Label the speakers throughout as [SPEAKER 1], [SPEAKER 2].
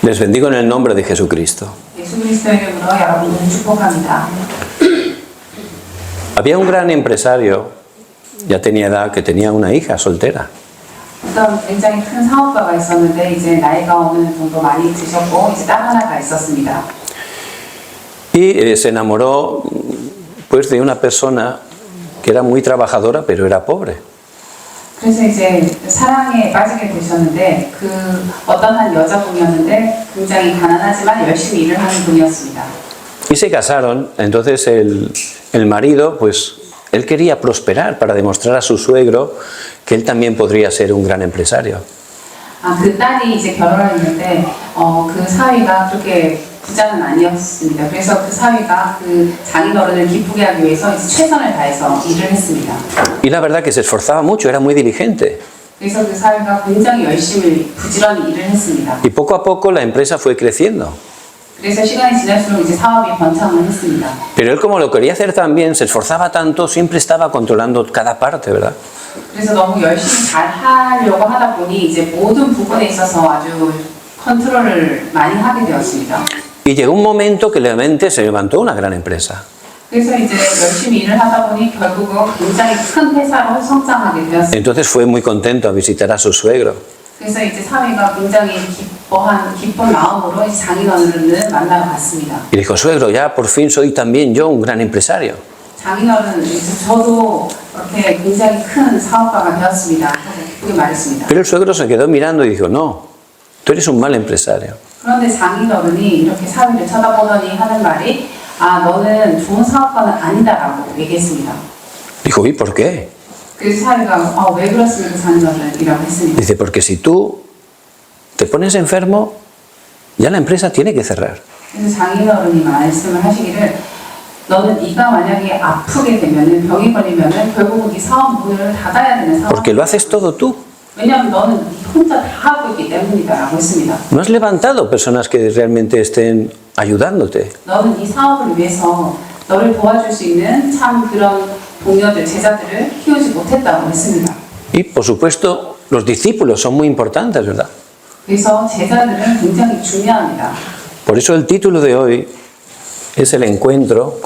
[SPEAKER 1] Les bendigo en el nombre de Jesucristo.
[SPEAKER 2] 예수 그리스도 이름으로 여러분을 축복합니다.
[SPEAKER 1] Había un gran empresario, ya tenía edad, que tenía una hija soltera.
[SPEAKER 2] 어떤 굉장히 큰 사업가가 있었는데 이제 나이가 어느 정도 많이 드셨고 이제 딸 하나가 있었습니다.
[SPEAKER 1] Y se enamoró pues de una persona que era muy trabajadora pero era pobre.
[SPEAKER 2] 그래서 이제 사랑에 빠지게 되셨는데 그 어떤 한 여자분이었는데 굉장히 가난하지만 열심히 일을 하는 분이었습니다.
[SPEAKER 1] Y se casaron, entonces el marido pues él quería prosperar para demostrar a su suegro que él también podría ser un gran empresario.
[SPEAKER 2] 그 딸이 이제 결혼을 했는데 그 사위가 그렇게 부자는 아니었습니다. 그래서 그 사위가 그 장인어른을 기쁘게 하기 위해서 이제 최선을 다해서 일을 했습니다.
[SPEAKER 1] Y la verdad que se esforzaba mucho, era muy diligente.
[SPEAKER 2] 그래서 그 사위가 굉장히 열심히 부지런히 일을 했습니다.
[SPEAKER 1] Y poco a poco la empresa fue creciendo.
[SPEAKER 2] 그래서 시간이 지날수록 이제 사업이 번창을 했습니다.
[SPEAKER 1] Pero él como lo quería hacer tan bien, se esforzaba tanto, siempre estaba controlando cada parte, ¿verdad?
[SPEAKER 2] 그래서 너무 열심히 잘 하려고 하다 보니 이제 모든 부분에 있어서 아주 컨트롤을 많이 하게 되었습니다.
[SPEAKER 1] Y llegó un momento que realmente se levantó una gran empresa.
[SPEAKER 2] 그래서 이제 열심히 일을 하다 보니 결국은 굉장히 큰 회사로 성장하게 되었습니다.
[SPEAKER 1] Entonces fue muy contento a visitar a su suegro.
[SPEAKER 2] 그래서 이제 사위가 굉장히 기쁜 마음으로 이제 장인어른을 만나러 갔습니다.
[SPEAKER 1] Y dijo, suegro, ya por fin soy también yo un gran empresario.
[SPEAKER 2] 장인어른, 이제 저도 이렇게 굉장히 큰 사업가가 되었습니다. 기쁘게 말했습니다.
[SPEAKER 1] Pero el suegro se quedó mirando y dijo, no, tú eres un mal empresario.
[SPEAKER 2] 그런데 장인어른이 이렇게 사위를 쳐다보더니 하는 말이 너는 좋은 사업가는 아니다라고 얘기했습니다.
[SPEAKER 1] Dijo, ¿y por qué?
[SPEAKER 2] 그래서 사위가 왜 그렇습니까 장인어른이라고 했습니다.
[SPEAKER 1] Dice, porque si tú te pones enfermo, ya la empresa tiene que cerrar.
[SPEAKER 2] 그래서 장인어른이 말씀을 하시기를 너는 네가 만약에 아프게 되면은 병이 걸리면은 결국은 네 사업 문을 닫아야 되는 상황.
[SPEAKER 1] Porque lo haces todo tú.
[SPEAKER 2] 왜냐하면 너는 혼자 다 하고 있기 때문이다라고 했습니다.
[SPEAKER 1] No has levantado personas que realmente estén ayudándote.
[SPEAKER 2] 너는 이 사업을 위해서 너를 도와줄 수 있는 참 그런 동료들, 제자들을 키우지 못했다고 했습니다.
[SPEAKER 1] Y por supuesto, los discípulos son muy importantes, ¿verdad?
[SPEAKER 2] 그래서 제자들은 굉장히 중요합니다.
[SPEAKER 1] Por eso el título de hoy es el encuentro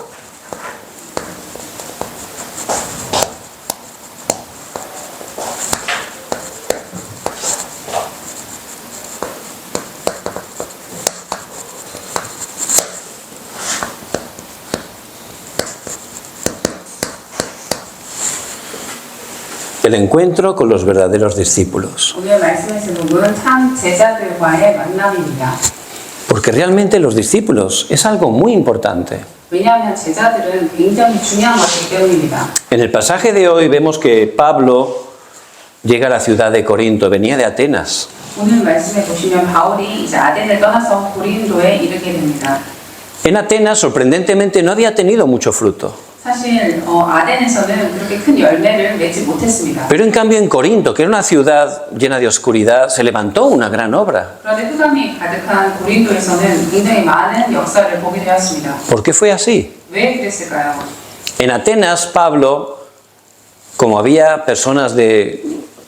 [SPEAKER 1] con los verdaderos discípulos.
[SPEAKER 2] 오늘 말씀하신 부분은 참 제자들과의 만남입니다.
[SPEAKER 1] Porque realmente los discípulos es algo muy importante.
[SPEAKER 2] 왜냐하면 제자들은 굉장히 중요한 것이기 때문입니다.
[SPEAKER 1] En el pasaje de hoy vemos que Pablo llega a la ciudad de Corinto, venía de Atenas.
[SPEAKER 2] 오늘 말씀에 보시면 바울이 이제 아덴을 떠나서 고린도에 이르게 됩니다.
[SPEAKER 1] En Atenas, sorprendentemente, no había tenido mucho fruto.
[SPEAKER 2] 사실 아덴에서는 그렇게 큰 열매를 맺지 못했습니다.
[SPEAKER 1] Pero en cambio en Corinto, que era una ciudad llena de oscuridad, se levantó una gran obra.
[SPEAKER 2] 그런데 흑암이 가득한 고린도에서는 굉장히 많은 역사를 보게 되었습니다.
[SPEAKER 1] ¿Por qué fue así?
[SPEAKER 2] 왜 그랬을까요?
[SPEAKER 1] En Atenas, Pablo, como había personas de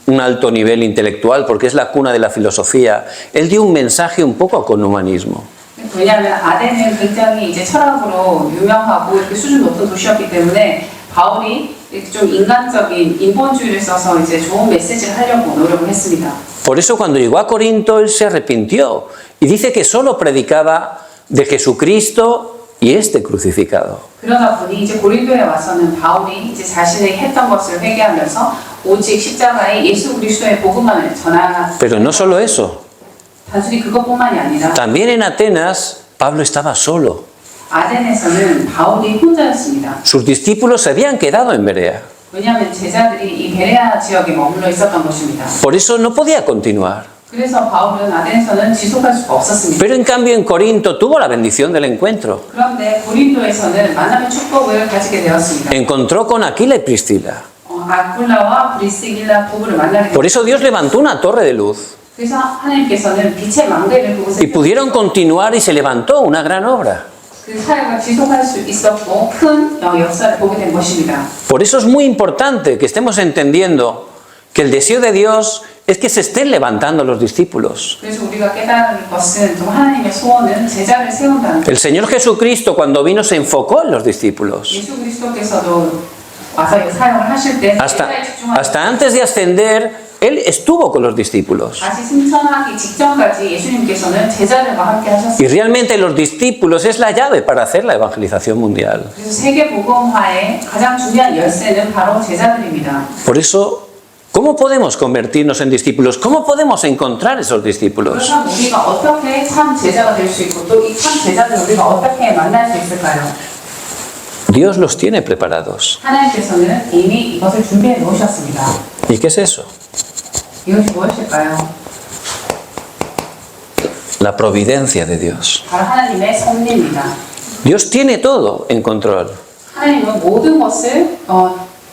[SPEAKER 1] un alto nivel intelectual, porque es la cuna de la filosofía, él dio un mensaje un poco con humanismo.
[SPEAKER 2] 왜냐하면 아덴은 굉장히 이제 철학으로 유명하고 이렇게 수준 높은 도시였기 때문에 바울이 좀 인간적인 인본주의를 써서 이제 좋은 메시지를 하려고 노력을 했습니다.
[SPEAKER 1] Por eso cuando llegó a Corinto él se arrepintió y dice que solo predicaba de Jesucristo y este crucificado.
[SPEAKER 2] 그러다 보니 이제 고린도에 와서는 바울이 이제 자신이 했던 것을 회개하면서 오직 십자가의 예수 그리스도의 복음만을 전하는.
[SPEAKER 1] Pero no solo eso.
[SPEAKER 2] 단순히 그것뿐만이 아니라
[SPEAKER 1] También en Atenas Pablo estaba solo.
[SPEAKER 2] 아덴에서는 바울이 혼자였습니다.
[SPEAKER 1] Sus discípulos se habían quedado en Berea.
[SPEAKER 2] 왜냐하면 제자들이 이 베레아 지역에 머물러 있었던 것입니다.
[SPEAKER 1] Por eso no podía continuar.
[SPEAKER 2] 그래서 바울은 아덴에서는 지속할 수가 없었습니다.
[SPEAKER 1] Pero en cambio en Corinto tuvo la bendición del encuentro.
[SPEAKER 2] 그런데 고린도에서는 만남의 축복을 가지게 되었습니다.
[SPEAKER 1] Encontró con Aquila y Priscila.
[SPEAKER 2] 아굴라와 브리스길라 부부를 만나게
[SPEAKER 1] Por
[SPEAKER 2] 되었습니다.
[SPEAKER 1] eso Dios levantó una torre de luz.
[SPEAKER 2] 그래서 하나님께서는 빛의 망대를 그곳에
[SPEAKER 1] Y pudieron continuar y se levantó una gran obra.
[SPEAKER 2] 그 사역을 지속할 수 있었고 큰 역사를 보게 된 것입니다.
[SPEAKER 1] Por eso es muy importante que estemos entendiendo que el deseo de Dios es que se estén levantando los discípulos.
[SPEAKER 2] 그래서 우리가 깨달을 것은 또 하나님의 소원은 제자를 세운다는 것.
[SPEAKER 1] El Señor Jesucristo cuando vino se enfocó en los discípulos.
[SPEAKER 2] 예수 그리스도께서도 와서 이 사역을 하실 때 제자에 집중하고
[SPEAKER 1] Hasta antes de ascender, Él estuvo con los discípulos.
[SPEAKER 2] 다시 승천하기 직전까지 예수님께서는 제자들과 함께
[SPEAKER 1] Y
[SPEAKER 2] 하셨습니다.
[SPEAKER 1] realmente los discípulos es la llave para hacer la evangelización mundial.
[SPEAKER 2] 그래서 세계 복음화의 가장 중요한 열쇠는 바로 제자들입니다.
[SPEAKER 1] Por eso, ¿cómo podemos convertirnos en discípulos? ¿Cómo podemos encontrar esos discípulos?
[SPEAKER 2] 그렇다면 우리가 어떻게 참 제자가 될 수 있고 또 이 참 제자들 우리가 어떻게 만날 수 있을까요?
[SPEAKER 1] Dios los tiene preparados.
[SPEAKER 2] 하나님께서는 이미 이것을 준비해 놓으셨습니다.
[SPEAKER 1] ¿Y qué es eso?
[SPEAKER 2] 이것이 무엇일까요?
[SPEAKER 1] La providencia de Dios.
[SPEAKER 2] 바로 하나님의 섭리입니다.
[SPEAKER 1] Dios tiene todo en control.
[SPEAKER 2] 하나님은 모든 것을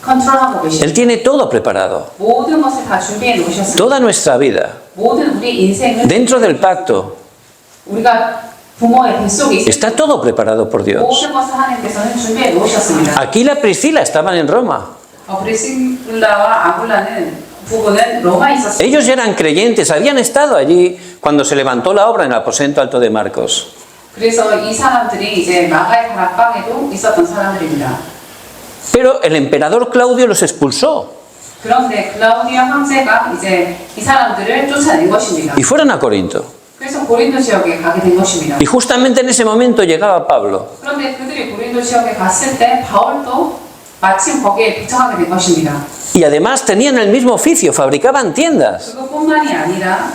[SPEAKER 2] 컨트롤하고 계십니다.
[SPEAKER 1] Él tiene todo preparado.
[SPEAKER 2] 모든 것을 다 준비해 놓으셨습니다.
[SPEAKER 1] Toda nuestra vida.
[SPEAKER 2] 모든 우리 인생을
[SPEAKER 1] Dentro del pacto
[SPEAKER 2] 우리가 부모의 뱃속에 있을
[SPEAKER 1] está todo preparado por Dios.
[SPEAKER 2] 모든 것을 하나님께서는 준비해 놓으셨습니다.
[SPEAKER 1] Aquila y Priscila estaban en Roma.
[SPEAKER 2] 브리실라와 아굴라는 부부는 로마에 있었습니다.
[SPEAKER 1] Ellos ya eran creyentes, habían estado allí cuando se levantó la obra en el aposento alto de Marcos.
[SPEAKER 2] 그래서 이 사람들이 이제 마가의 다락방에도 있었던 사람들입니다.
[SPEAKER 1] Pero el emperador Claudio los expulsó
[SPEAKER 2] 그런데 클라우디아 황제가 이제 이 사람들을 쫓아낸 것입니다.
[SPEAKER 1] y fueron a Corinto.
[SPEAKER 2] 그래서 고린도 지역에 가게 된 것입니다.
[SPEAKER 1] Y justamente en ese momento llegaba Pablo.
[SPEAKER 2] 그런데 그들이 고린도 지역에 갔을 때 바울도 마침 거기에 도착하게 된 것입니다.
[SPEAKER 1] Y además tenían el mismo oficio, fabricaban tiendas.
[SPEAKER 2] 그것뿐만이 아니라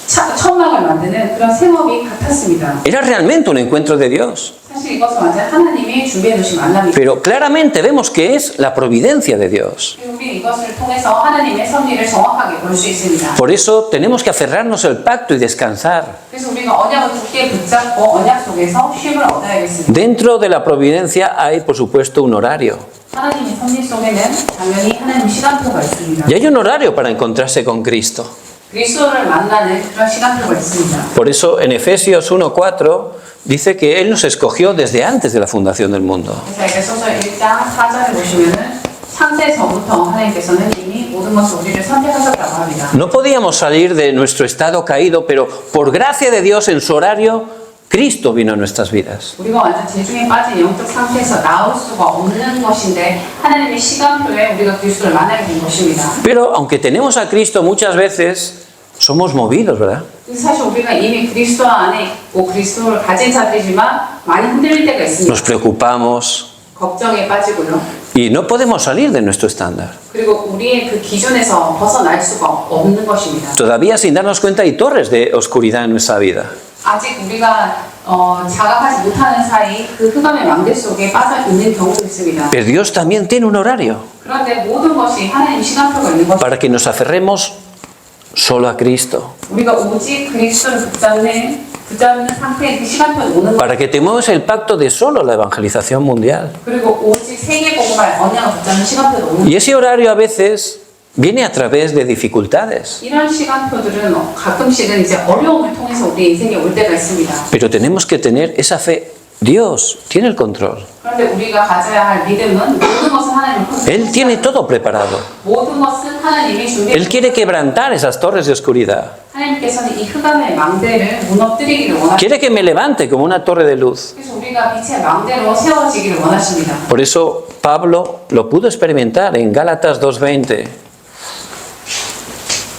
[SPEAKER 2] 천막을 만드는 그런 생업이 같았습니다.
[SPEAKER 1] Era realmente un encuentro de Dios.
[SPEAKER 2] 사실 이것은 완전 하나님이 준비해 놓으신 만남입니다.
[SPEAKER 1] Pero claramente vemos que es la providencia de Dios.
[SPEAKER 2] 우리 이것을 통해서 하나님의 섭리를 정확하게 볼 수 있습니다.
[SPEAKER 1] Por eso tenemos que aferrarnos al pacto y descansar.
[SPEAKER 2] 그래서 우리가 언약을 굳게 붙잡고 언약 속에서 쉼을 얻어야겠습니다.
[SPEAKER 1] Dentro de la providencia hay, por supuesto, un horario.
[SPEAKER 2] 하나님의 섭리 속에는 당연히 하나님 시간표가 있습니다.
[SPEAKER 1] Y hay un horario para encontrarse con Cristo.
[SPEAKER 2] 그리스도를 만나는 그런 시간표가 있습니다.
[SPEAKER 1] Por eso en Efesios 1:4 dice que Él nos escogió desde antes de la fundación del mundo.
[SPEAKER 2] 그래서 에베소서 1장 4절에 보시면은 창세 전부터 하나님께서는 이미 모든 것을 우리를 선택하셨다고 합니다.
[SPEAKER 1] No podíamos salir de nuestro estado caído, pero por gracia de Dios en su horario, Cristo vino a nuestras vidas.
[SPEAKER 2] 우리가 완전 재중에 빠진 영적 상태에서 나올 수가 없는 것인데 하나님의 시간표에 우리가 그리스도를 만나게 된 것입니다.
[SPEAKER 1] Pero aunque tenemos a Cristo muchas veces, somos movidos, ¿verdad?
[SPEAKER 2] 사실 우리가 이미 그리스도 안에 있고 그리스도를 가진 자들이지만 많이 흔들릴 때가 있습니다.
[SPEAKER 1] Nos preocupamos
[SPEAKER 2] 걱정에 빠지고요.
[SPEAKER 1] y no podemos salir de nuestro estándar.
[SPEAKER 2] 그리고 우리의 그 기준에서 벗어날 수가 없는 것입니다.
[SPEAKER 1] Todavía sin darnos cuenta hay torres de oscuridad en nuestra vida.
[SPEAKER 2] 아직 우리가 자각하지 못하는 사이 그 흑암의 망대 속에 빠져 있는 경우도 있습니다.
[SPEAKER 1] Pero Dios también tiene un horario
[SPEAKER 2] 그런데 모든 것이 하나님 시간표가 있는 것.
[SPEAKER 1] para que nos aferremos solo a Cristo.
[SPEAKER 2] 우리가 오직 그리스도를 붙잡는 상태의 그 시간표에 오는 것.
[SPEAKER 1] Para que tomemos el pacto de solo la evangelización mundial.
[SPEAKER 2] 그리고 오직 세계 복음화의 언약을 붙잡는 시간표에 오는 것.
[SPEAKER 1] Y ese horario a veces viene a través de dificultades.
[SPEAKER 2] 이런 시간표들은 가끔씩은 이제 어려움을 통해서 우리 인생에 올 때가 있습니다.
[SPEAKER 1] Pero tenemos que tener esa fe. Dios tiene el control.
[SPEAKER 2] 그런데 우리가 가져야 할 믿음은 모든 것은 하나님을
[SPEAKER 1] Él tiene todo preparado.
[SPEAKER 2] 모든 것은 하나님이 준비해
[SPEAKER 1] Él quiere quebrantar esas torres de oscuridad.
[SPEAKER 2] 하나님께서는 이 흑암의 망대를 무너뜨리기를 원하십니다.
[SPEAKER 1] Quiere que me levante como una torre de luz.
[SPEAKER 2] 그래서 우리가 빛의 망대로 세워지기를 원하십니다.
[SPEAKER 1] Por eso Pablo lo pudo experimentar en Gálatas 2:20.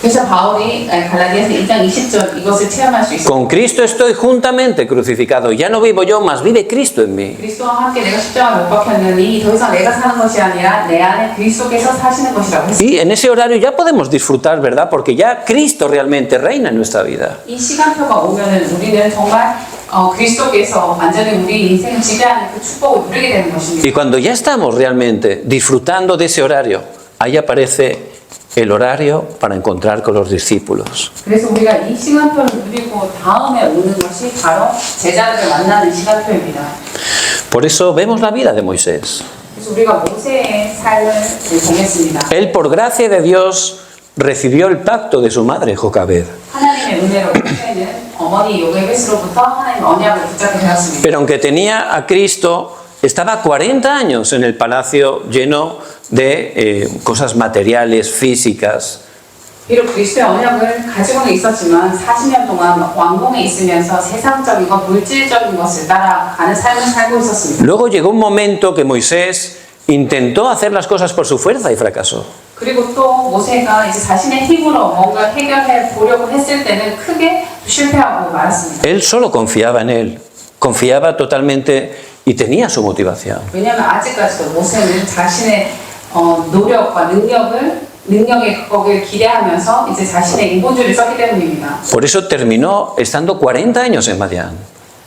[SPEAKER 2] 그래서 바울이 갈라디아서 1장 20절 이것을 체험할 수 있습니다.
[SPEAKER 1] Con Cristo estoy juntamente crucificado. Ya no vivo yo, mas vive Cristo en mí.
[SPEAKER 2] 그리스도와 함께 내가 십자가에 못 박혔느니 더 이상 내가 사는 것이 아니라 내 안에 그리스도께서 사시는 것이라고 했습니다.
[SPEAKER 1] Y en ese horario ya podemos disfrutar, ¿verdad? Porque ya Cristo realmente reina en nuestra vida.
[SPEAKER 2] 이 시간표가 오면은 우리는 정말 그리스도께서 완전히 우리 인생을 지배하는 그 축복을 누리게 되는 것입니다.
[SPEAKER 1] Y cuando ya estamos realmente disfrutando de ese horario, ahí aparece el horario para encontrar con los discípulos.
[SPEAKER 2] 그래서 우리가 이 시간표를 누리고 다음에 오는 것이 바로 제자들을 만나는 시간표입니다.
[SPEAKER 1] Por eso vemos la vida de Moisés.
[SPEAKER 2] 그래서 우리가 모세의 삶을 보겠습니다.
[SPEAKER 1] Él, por gracia de Dios, recibió el pacto de su madre Jocabed.
[SPEAKER 2] 하나님의 은혜로 모세는 어머니 요게벳으로부터 하나님의 언약을 붙잡게 되었습니다.
[SPEAKER 1] Pero aunque tenía a Cristo, estaba 40 años en el palacio lleno de cosas materiales, físicas.
[SPEAKER 2] 비록 그리스도의 언약을 가지고는 있었지만 40년 동안 왕궁에 있으면서 세상적인 것, 물질적인 것을 따라가는 삶을 살고 있었습니다.
[SPEAKER 1] Luego llegó un momento que Moisés intentó hacer las cosas por su fuerza y fracasó.
[SPEAKER 2] 그리고 또 모세가 이제 자신의 힘으로 뭔가 해결해 보려고 했을 때는 크게 실패하고 말았습니다.
[SPEAKER 1] Él solo confiaba en él, confiaba totalmente y tenía su motivación.
[SPEAKER 2] 왜냐하면 아직까지도 모세는 자신의 노력과 능력의 그거를 기대하면서 이제 자신의 인본주의를 썼기 때문입니다.
[SPEAKER 1] Por eso terminó estando 40 años en Madián.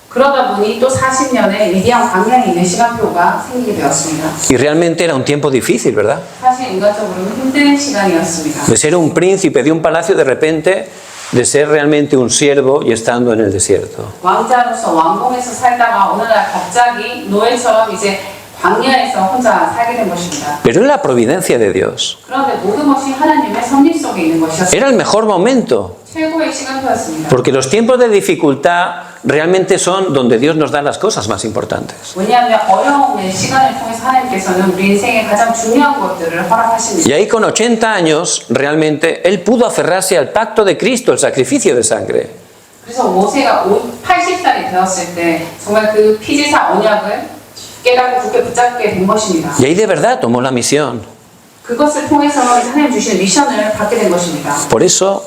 [SPEAKER 2] 그러다 보니 또 40년의 미디안 광야에 있는 시간표가 생기게 되었습니다.
[SPEAKER 1] Y realmente era un tiempo difícil, ¿verdad?
[SPEAKER 2] 사실 인간적으로는 힘든 시간이었습니다.
[SPEAKER 1] De ser un príncipe de un palacio, de repente, de ser realmente un siervo y estando en el desierto.
[SPEAKER 2] 왕자로서 왕궁에서 살다가 어느 날 갑자기 노예처럼 이제 광야에서 혼자 살게 된 것입니다.
[SPEAKER 1] Pero era la providencia de Dios.
[SPEAKER 2] 그런데 모든 것이 하나님의 섭리 속에 있는 것이었습니다.
[SPEAKER 1] Era el mejor momento,
[SPEAKER 2] 최고의 시간표였습니다.
[SPEAKER 1] porque los tiempos de dificultad realmente son donde Dios nos da las cosas más importantes.
[SPEAKER 2] 왜냐하면 어려움의 시간을 통해서 하나님께서는 우리 인생의 가장 중요한 것들을 허락하십니다.
[SPEAKER 1] Y ahí con 80 años, realmente, él pudo aferrarse al pacto de Cristo, el sacrificio de sangre.
[SPEAKER 2] 그래서 모세가 80살이 되었을 때 정말 그 피지사 언약을 깨닫고 굳게 붙잡게 된 것입니다.
[SPEAKER 1] Y ahí de verdad tomó la misión.
[SPEAKER 2] 그것을 통해서 하나님 주신 미션을 받게 된 것입니다.
[SPEAKER 1] Por eso,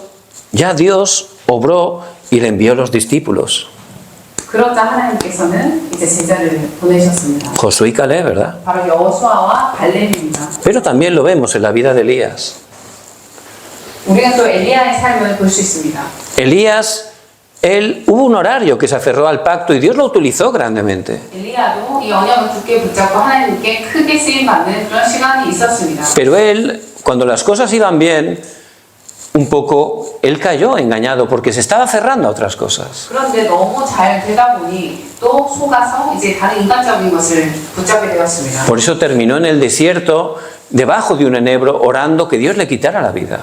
[SPEAKER 1] ya Dios obró y le envió los discípulos,
[SPEAKER 2] 그러자 하나님께서는 이제 제자를 보내셨습니다.
[SPEAKER 1] Josué y Caleb, ¿verdad?
[SPEAKER 2] 바로 여호수아와 갈렙입니다.
[SPEAKER 1] Pero también lo vemos en la vida de Elías.
[SPEAKER 2] 우리가 또 엘리야의 삶을 볼 수 있습니다.
[SPEAKER 1] Elías, él hubo un horario que se aferró al pacto y Dios lo utilizó grandemente.
[SPEAKER 2] 엘리야도 이 언약을 굳게 붙잡고 하나님께 크게 쓰임 받는 그런 시간이 있었습니다.
[SPEAKER 1] Pero él, cuando las cosas iban bien, un poco, él cayó engañado porque se estaba aferrando a otras cosas.
[SPEAKER 2] 그런데 너무 잘 되다 보니 또 속아서 이제 다른 인간적인 것을 붙잡게 되었습니다.
[SPEAKER 1] Por eso terminó en el desierto, debajo de un enebro, orando que Dios le quitara la vida.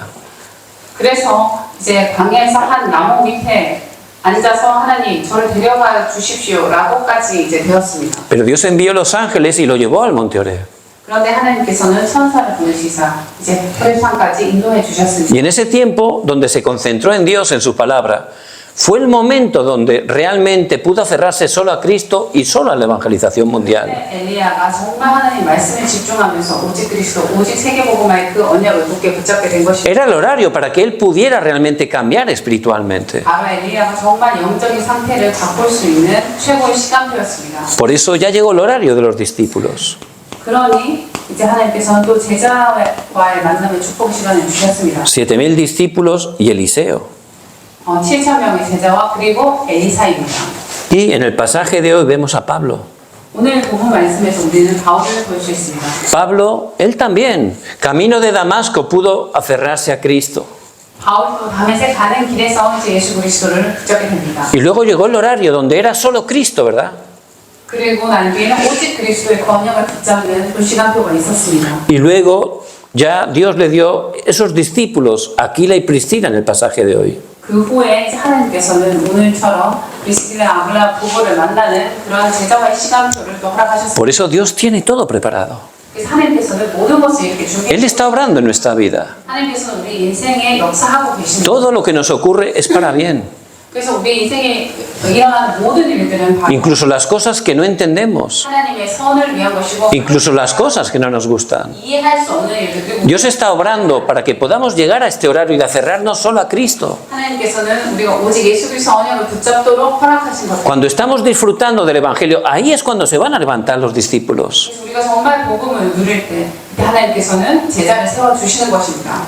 [SPEAKER 2] 그래서 이제 광야에서 한 나무 밑에 앉아서 하나님 저를 데려가 주십시오라고까지 이제 되었습니다.
[SPEAKER 1] Pero Dios envió los ángeles y lo llevó al monte Oreb.
[SPEAKER 2] 그런데 하나님께서는 천사를 보내시사 이제 호렙산까지 인도해 주셨습니다.
[SPEAKER 1] Y en ese tiempo, donde se concentró en Dios, en su palabra, fue el momento donde realmente pudo aferrarse solo a Cristo y solo a la evangelización mundial.
[SPEAKER 2] 엘리야가 정말 하나님 말씀에 집중하면서 오직 그리스도, 오직 세계복음화의 그 언약을 굳게 붙잡게 된 것입니다.
[SPEAKER 1] Era el horario para que él pudiera realmente cambiar espiritualmente.
[SPEAKER 2] 바로 엘리야가 정말 영적인 상태를 바꿀 수 있는 최고의 시간표였습니다.
[SPEAKER 1] Por eso ya llegó el horario de los discípulos.
[SPEAKER 2] 그러니 이제 하나님께서는 또 제자와의 만남의 축복 시간을 주셨습니다.
[SPEAKER 1] 7,000 discípulos y Eliseo.
[SPEAKER 2] 7,000명의 제자와 그리고 엘리사입니다.
[SPEAKER 1] Y en el pasaje de hoy vemos a Pablo.
[SPEAKER 2] 오늘 본문 말씀에서 우리는 바울을 볼 수 있습니다.
[SPEAKER 1] Pablo, él también, camino de Damasco, pudo aferrarse a Cristo.
[SPEAKER 2] 바울도 다메섹 가는 길에서 이제 예수 그리스도를 붙잡게 됩니다.
[SPEAKER 1] Y luego llegó el horario donde era solo Cristo, ¿verdad?
[SPEAKER 2] 그리고 난 뒤에는 오직 그리스도의 언약을 붙잡는 그 시간표가 있었습니다.
[SPEAKER 1] Y luego ya Dios le dio esos discípulos, Aquila y Priscila, en el pasaje de hoy.
[SPEAKER 2] 그 후에 하나님께서는 오늘처럼 프리스길라 아굴라 부부를 만나는 그런 제자와의 시간표를 또 허락하셨습니다.
[SPEAKER 1] Por eso Dios tiene todo preparado.
[SPEAKER 2] 그래서 하나님께서는 모든 것을 이렇게 준비해
[SPEAKER 1] Él está obrando en nuestra vida.
[SPEAKER 2] 하나님께서는 우리 인생에 역사하고 계십니다.
[SPEAKER 1] Todo lo que nos ocurre es para bien.
[SPEAKER 2] 그래서 우리 인생에 일어나는 모든 일들은 바로
[SPEAKER 1] Incluso las cosas que no entendemos.
[SPEAKER 2] 하나님의 선을 위한 것이고
[SPEAKER 1] Incluso las cosas que no nos gustan.
[SPEAKER 2] 이해할 수 없는 일들 그리고
[SPEAKER 1] Dios está obrando para que podamos llegar a este horario y de aferrarnos solo a Cristo.
[SPEAKER 2] 하나님께서는 우리가 오직 예수 그리스도 언약을 붙잡도록 허락하신 것.
[SPEAKER 1] Cuando estamos disfrutando del Evangelio, ahí es cuando se van a levantar los discípulos.
[SPEAKER 2] 그래서 우리가 정말 복음을 누릴 때 하나님께서는 제자를 세워 주시는 것입니다.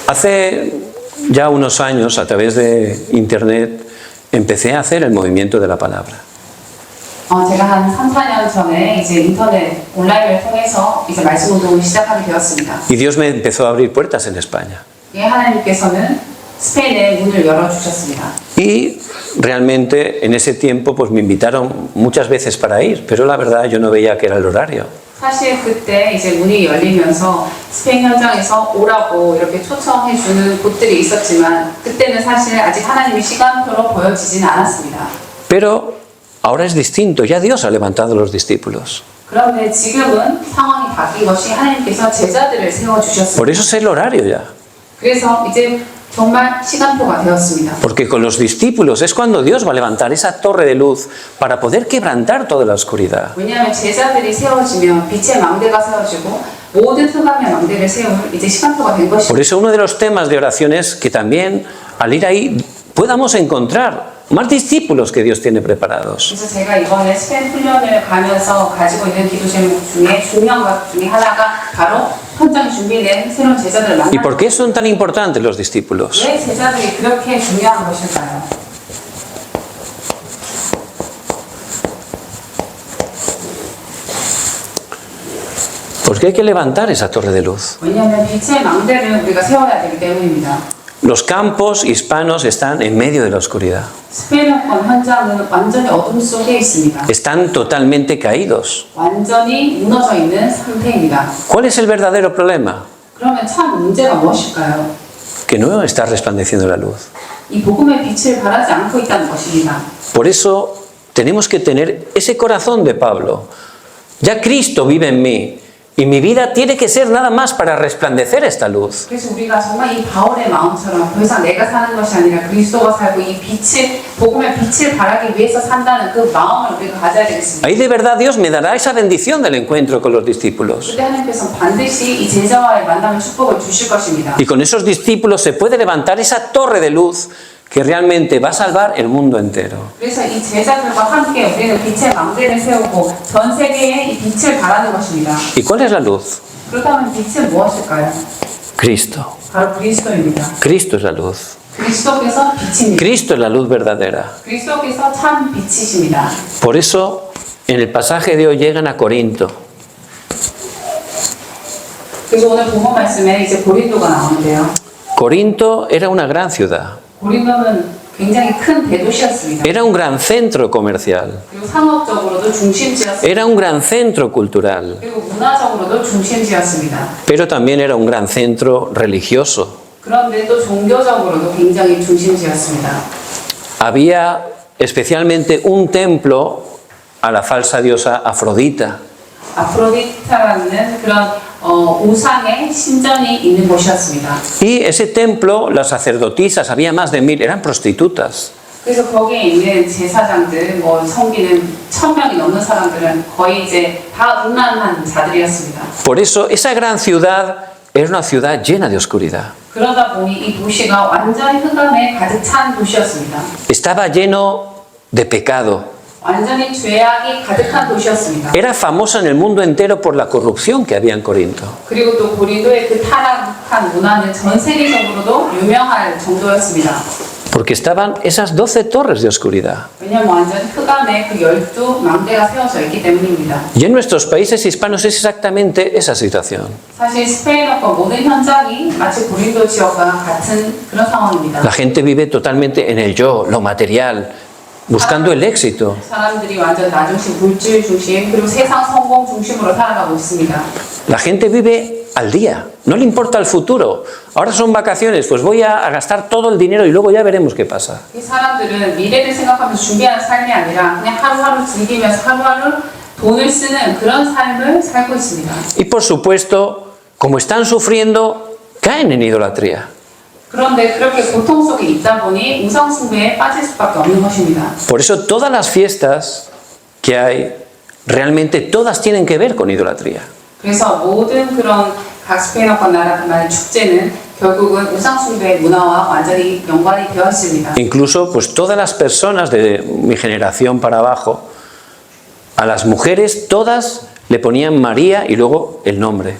[SPEAKER 1] Hace ya unos años, a través de internet, empecé a hacer el movimiento de la palabra.
[SPEAKER 2] 제가 한 3, 4년 전에 이제 인터넷 온라인을 통해서 이제 말씀 운동을 시작하게 되었습니다.
[SPEAKER 1] Y Dios me empezó a abrir puertas en España.
[SPEAKER 2] 예, 하나님께서는 스페인에 문을 열어 주셨습니다.
[SPEAKER 1] Y realmente en ese tiempo pues me invitaron muchas veces para ir, pero la verdad yo no veía que era el horario.
[SPEAKER 2] 사실 그때 이제 문이 열리면서 스페인 현장에서 오라고 이렇게 초청해 주는 곳들이 있었지만 그때는 사실 아직 하나님의 시간표로 보여지지는 않았습니다.
[SPEAKER 1] Pero ahora es distinto, ya Dios ha levantado los discípulos.
[SPEAKER 2] 그런데 지금은 상황이 바뀐 것이 하나님께서 제자들을 세워 주셨습니다.
[SPEAKER 1] Por eso es el horario ya.
[SPEAKER 2] 그래서 이제 정말 시간표가 되었습니다.
[SPEAKER 1] Porque con los discípulos es cuando Dios va a levantar esa torre de luz para poder quebrantar toda la oscuridad.
[SPEAKER 2] 왜냐하면 제자들이 세워지면 빛의 망대가 세워지고 모든 흑암의 망대를 세울 이제 시간표가 된
[SPEAKER 1] Por
[SPEAKER 2] 것입니다.
[SPEAKER 1] eso uno de los temas de oración es que también al ir ahí podamos encontrar más discípulos que Dios tiene preparados.
[SPEAKER 2] 그래서 제가 이번에 스페인 훈련을 가면서 가지고 있는 기도 제목 중에 중요한 것 중에 하나가 바로 현장에 준비된 새로운 제자들을
[SPEAKER 1] ¿Y
[SPEAKER 2] 만나는
[SPEAKER 1] por qué son tan importantes los discípulos?
[SPEAKER 2] 왜 제자들이 그렇게 중요한 것일까요?
[SPEAKER 1] Porque hay que levantar esa torre de luz.
[SPEAKER 2] 왜냐하면 빛의 망대를 우리가 세워야 되기 때문입니다.
[SPEAKER 1] Los campos hispanos están en medio de la oscuridad.
[SPEAKER 2] 스페인어권 현장은 완전히 어둠 속에 있습니다.
[SPEAKER 1] Están totalmente caídos.
[SPEAKER 2] 완전히 무너져 있는 상태입니다.
[SPEAKER 1] ¿Cuál es el verdadero problema?
[SPEAKER 2] 그러면 참 문제가 무엇일까요?
[SPEAKER 1] Que no está resplandeciendo la luz.
[SPEAKER 2] 이 복음의 빛을 발하지 않고 있다는 것입니다.
[SPEAKER 1] Por eso tenemos que tener ese corazón de Pablo. Ya Cristo vive en mí y mi vida tiene que ser nada más para resplandecer esta luz.
[SPEAKER 2] 그래서 우리가 정말 이 바울의 마음처럼 더 이상 내가 사는 것이 아니라 그리스도가 살고 이 빛을 복음의 빛을 발하기 위해서 산다는 그 마음을 우리가 가져야 되겠습니다.
[SPEAKER 1] Ahí de verdad Dios me dará esa bendición del encuentro con los discípulos.
[SPEAKER 2] 그때 하나님께서 반드시 이 제자와의 만남의 축복을 주실 것입니다.
[SPEAKER 1] Y con esos discípulos se puede levantar esa torre de luz que realmente va a salvar el mundo entero.
[SPEAKER 2] 그래서 이 제자들과 함께 우리는 빛의 망대를 세우고 전 세계에 이 빛을 발하는 것입니다.
[SPEAKER 1] ¿Y cuál es la luz?
[SPEAKER 2] 그렇다면 빛은 무엇일까요?
[SPEAKER 1] Cristo.
[SPEAKER 2] 바로 그리스도입니다.
[SPEAKER 1] Cristo es la luz.
[SPEAKER 2] 그리스도께서 빛입니다.
[SPEAKER 1] Cristo es la luz verdadera.
[SPEAKER 2] 그리스도께서 참 빛이십니다.
[SPEAKER 1] Por eso, en el pasaje de hoy llegan a Corinto.
[SPEAKER 2] 그래서 오늘 본문 말씀에 이제 고린도가 나오는데요.
[SPEAKER 1] Corinto era una gran ciudad.
[SPEAKER 2] 고린도는 굉장히 큰 대도시였습니다.
[SPEAKER 1] Era un gran centro comercial.
[SPEAKER 2] 그리고 상업적으로도 중심지였습니다.
[SPEAKER 1] Era un gran centro cultural.
[SPEAKER 2] 그리고 문화적으로도 중심지였습니다.
[SPEAKER 1] Pero también era un gran centro religioso.
[SPEAKER 2] 그런데 또 종교적으로도 굉장히 중심지였습니다.
[SPEAKER 1] Había especialmente un templo a la falsa diosa Afrodita.
[SPEAKER 2] 아프로디타라는 그런 우상의 신전이 있는 곳이었습니다.
[SPEAKER 1] Y ese templo, las sacerdotisas, había más de 1000, eran prostitutas.
[SPEAKER 2] 그래서 거기에 있는 제사장들, 성기는 1000명이 넘는 사람들은 거의 이제 다 음란한 자들이었습니다.
[SPEAKER 1] Por eso esa gran ciudad era una ciudad llena de oscuridad.
[SPEAKER 2] 그러다 보니 이 도시가 완전히 흑암에 가득 찬 도시였습니다.
[SPEAKER 1] Estaba lleno de pecado.
[SPEAKER 2] 완전히 죄악이 가득한 도시였습니다.
[SPEAKER 1] Era famosa en el mundo entero por la corrupción que había en Corinto.
[SPEAKER 2] 그리고 또 고린도의 그 타락한 문화는 전 세계적으로도 유명할 정도였습니다.
[SPEAKER 1] Porque estaban esas 12 torres de oscuridad.
[SPEAKER 2] 왜냐하면 완전 흑암에 그 12망대가 세워져 있기 때문입니다.
[SPEAKER 1] Y en nuestros países hispanos es exactamente esa situación.
[SPEAKER 2] 사실 스페인어권 모든 현장이 마치 고린도 지역과 같은 그런 상황입니다.
[SPEAKER 1] La gente vive totalmente en el yo, lo material, buscando el éxito.
[SPEAKER 2] 사람들이 완전 나 중심, 물질 중심, 그리고 세상 성공 중심으로 살아가고 있습니다.
[SPEAKER 1] La gente vive al día, no le importa el futuro. Ahora son vacaciones, pues voy a gastar todo el dinero y luego ya veremos qué pasa.
[SPEAKER 2] 이 사람들은 미래를 생각하면서 준비하는 삶이 아니라 그냥 하루하루 즐기면서 하루하루 돈을 쓰는 그런 삶을 살고 있습니다.
[SPEAKER 1] Y por supuesto, como están sufriendo, caen en idolatría.
[SPEAKER 2] 그런데 그렇게 고통 속에 있다 보니 우상숭배에 빠질 수밖에 없는 것입니다.
[SPEAKER 1] Por eso todas las fiestas que hay, realmente todas tienen que ver con idolatría.
[SPEAKER 2] 그래서 모든 그런 각 스페인어권 나라들만의 축제는 결국은 우상숭배 문화와 완전히 연관이 되어 있습니다.
[SPEAKER 1] Incluso pues todas las personas de mi generación para abajo, a las mujeres todas le ponían María y luego el nombre.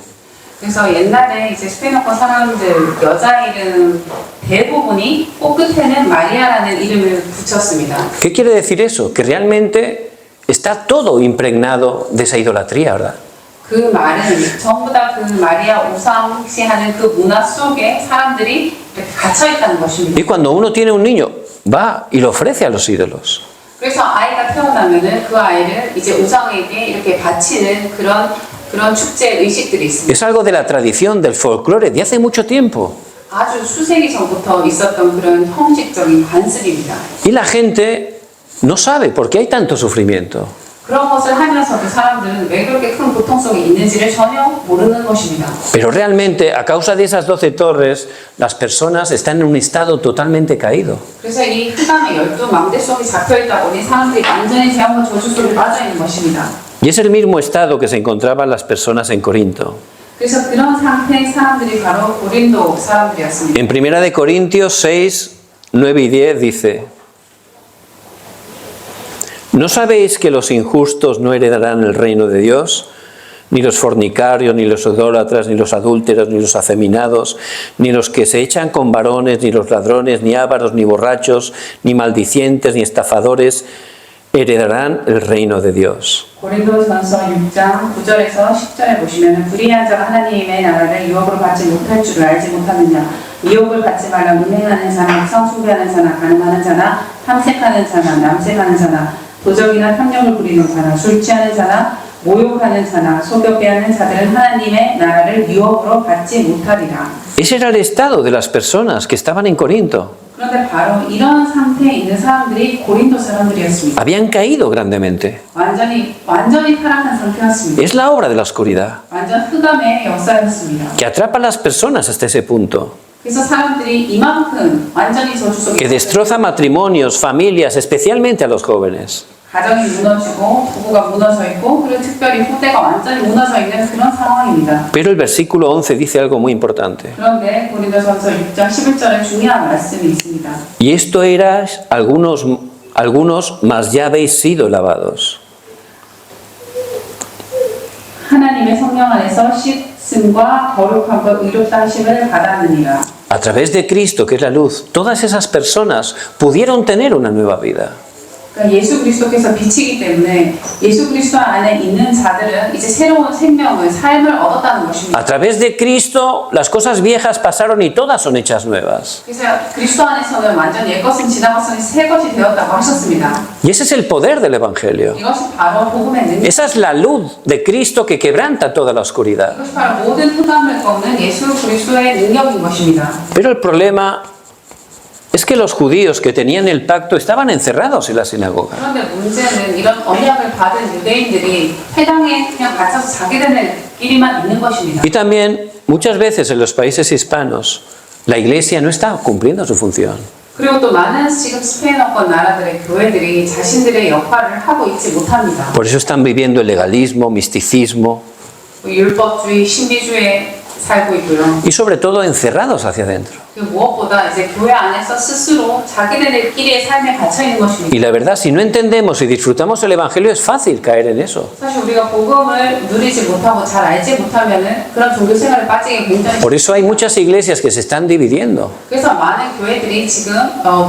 [SPEAKER 2] 그래서 옛날에 이제 스페인어권 사람들 여자 이름 대부분이 꼭 끝에는 마리아라는 이름을 붙였습니다.
[SPEAKER 1] ¿Qué quiere decir eso? Que realmente está todo impregnado de esa idolatría, ¿verdad?
[SPEAKER 2] 그 말은 전부 다 그 마리아 우상시하는 그 문화 속에 사람들이 이렇게 갇혀 있다는 것입니다.
[SPEAKER 1] Y cuando uno tiene un niño, va y lo ofrece a los ídolos.
[SPEAKER 2] 그래서 아이가 태어나면은 그 아이를 이제 우상에게 이렇게 바치는 그런 축제 의식들이 있습니다.
[SPEAKER 1] Es algo de la tradición, del folclore de hace mucho tiempo.
[SPEAKER 2] 아주 수세기 전부터 있었던 그런 형식적인 관습입니다.
[SPEAKER 1] Y la gente no sabe por qué hay tanto sufrimiento.
[SPEAKER 2] 그런 것을 하면서도 사람들은 왜 그렇게 큰 고통 속에 있는지를 전혀 모르는 것입니다.
[SPEAKER 1] Pero realmente, a causa de esas 12 torres, las personas están en un estado totalmente caído.
[SPEAKER 2] 그래서 이 흑암의 12망대 속에 잡혀있다 보니 사람들이 완전히 재앙과 저주 속에 빠져있는 것입니다.
[SPEAKER 1] Y es el mismo estado que se encontraban las personas en Corinto.
[SPEAKER 2] 그래서 그런 상태의 사람들이 바로 고린도 사람들이었습니다.
[SPEAKER 1] En 1 de Corintios 6, 9 y 10 dice: ¿No sabéis que los injustos no heredarán el reino de Dios? Ni los fornicarios, ni los idólatras, ni los adúlteros, ni los afeminados, ni los que se echan con varones, ni los ladrones, ni ávaros, ni borrachos, ni maldicientes, ni estafadores heredarán el reino de Dios.
[SPEAKER 2] 고린도전서 6장 9절에서 10절에 보시면 불의한 자가 하나님의 나라를 유업으로 받지 못할 줄을 알지 못하느냐. 유업을 받지 말라. 음행하는 자나 성숭배하는 자나 간음하는 자나 탐색하는 자나 남색하는 자나 도적이나 탐욕을 부리는 자나 술 취하는 자나 모욕하는 자나 속여 빼앗는 자들은 하나님의 나라를 유업으로 받지 못하리라.
[SPEAKER 1] Ese era el estado de las personas que estaban en Corinto.
[SPEAKER 2] 그런데 바로 이런 상태에 있는 사람들이 고린도 사람들이었습니다.
[SPEAKER 1] Habían caído grandemente.
[SPEAKER 2] 완전히 타락한 상태였습니다.
[SPEAKER 1] Es la obra de la oscuridad
[SPEAKER 2] 완전 흑암의 역사였습니다.
[SPEAKER 1] que atrapa a las personas hasta ese punto,
[SPEAKER 2] 그래서 사람들이 이만큼 완전히 저주 속에
[SPEAKER 1] que destroza matrimonios, familias, especialmente a los jóvenes.
[SPEAKER 2] 가정이 무너지고 부부가 무너져 있고 그리고 특별히 후대가 완전히 무너져 있는 그런 상황입니다.
[SPEAKER 1] Pero el versículo 11 dice algo muy importante.
[SPEAKER 2] 그런데 고린도전서 6장 11절에 중요한 말씀이 있습니다.
[SPEAKER 1] Y esto erais algunos, mas ya habéis sido lavados.
[SPEAKER 2] 하나님의 성령 안에서 씻음과 거룩함과 의롭다 하심을 받았느니라.
[SPEAKER 1] A través de Cristo, que es la luz, todas esas personas pudieron tener una nueva vida.
[SPEAKER 2] 그러니까 예수 그리스도께서 빛이기 때문에 예수 그리스도 안에 있는 자들은 이제 새로운 생명을, 삶을 얻었다는 것입니다.
[SPEAKER 1] A través de Cristo, las cosas viejas pasaron y todas son hechas nuevas.
[SPEAKER 2] 그래서 그리스도 안에서는 완전 옛것은 지나갔으니 새 것이 되었다고 하셨습니다.
[SPEAKER 1] Y ese es el poder del Evangelio.
[SPEAKER 2] 이것이 바로 복음의 능력.
[SPEAKER 1] Esa es la luz de Cristo que quebranta toda la oscuridad.
[SPEAKER 2] 이것이 바로 모든 흑암을 꺾는 예수 그리스도의 능력인 것입니다.
[SPEAKER 1] Pero el problema es que los judíos que tenían el pacto estaban encerrados en la sinagoga.
[SPEAKER 2] 그런데 문제는 이런 언약을 받은 유대인들이 회당에 그냥 갇혀서 자기들끼리만 있는 것입니다.
[SPEAKER 1] Y también, muchas veces en los países hispanos, la iglesia no está cumpliendo su función.
[SPEAKER 2] 그리고 또 많은 지금 스페인어권 나라들의 교회들이 자신들의 역할을 하고 있지 못합니다.
[SPEAKER 1] Por eso están viviendo el legalismo, misticismo
[SPEAKER 2] 율법주의, 신비주의에 살고 있고요.
[SPEAKER 1] y sobre todo encerrados hacia adentro.
[SPEAKER 2] 그 무엇보다 이제 교회 안에서 스스로 자기들끼리의 삶에 갇혀 있는 것입니다.
[SPEAKER 1] Y la verdad, si no entendemos y disfrutamos el Evangelio, es fácil caer en eso.
[SPEAKER 2] 사실 우리가 복음을 누리지 못하고 잘 알지 못하면은 그런 종교 생활에 빠지기 굉장히
[SPEAKER 1] Por eso hay muchas iglesias que se están dividiendo.
[SPEAKER 2] 그래서 많은 교회들이 지금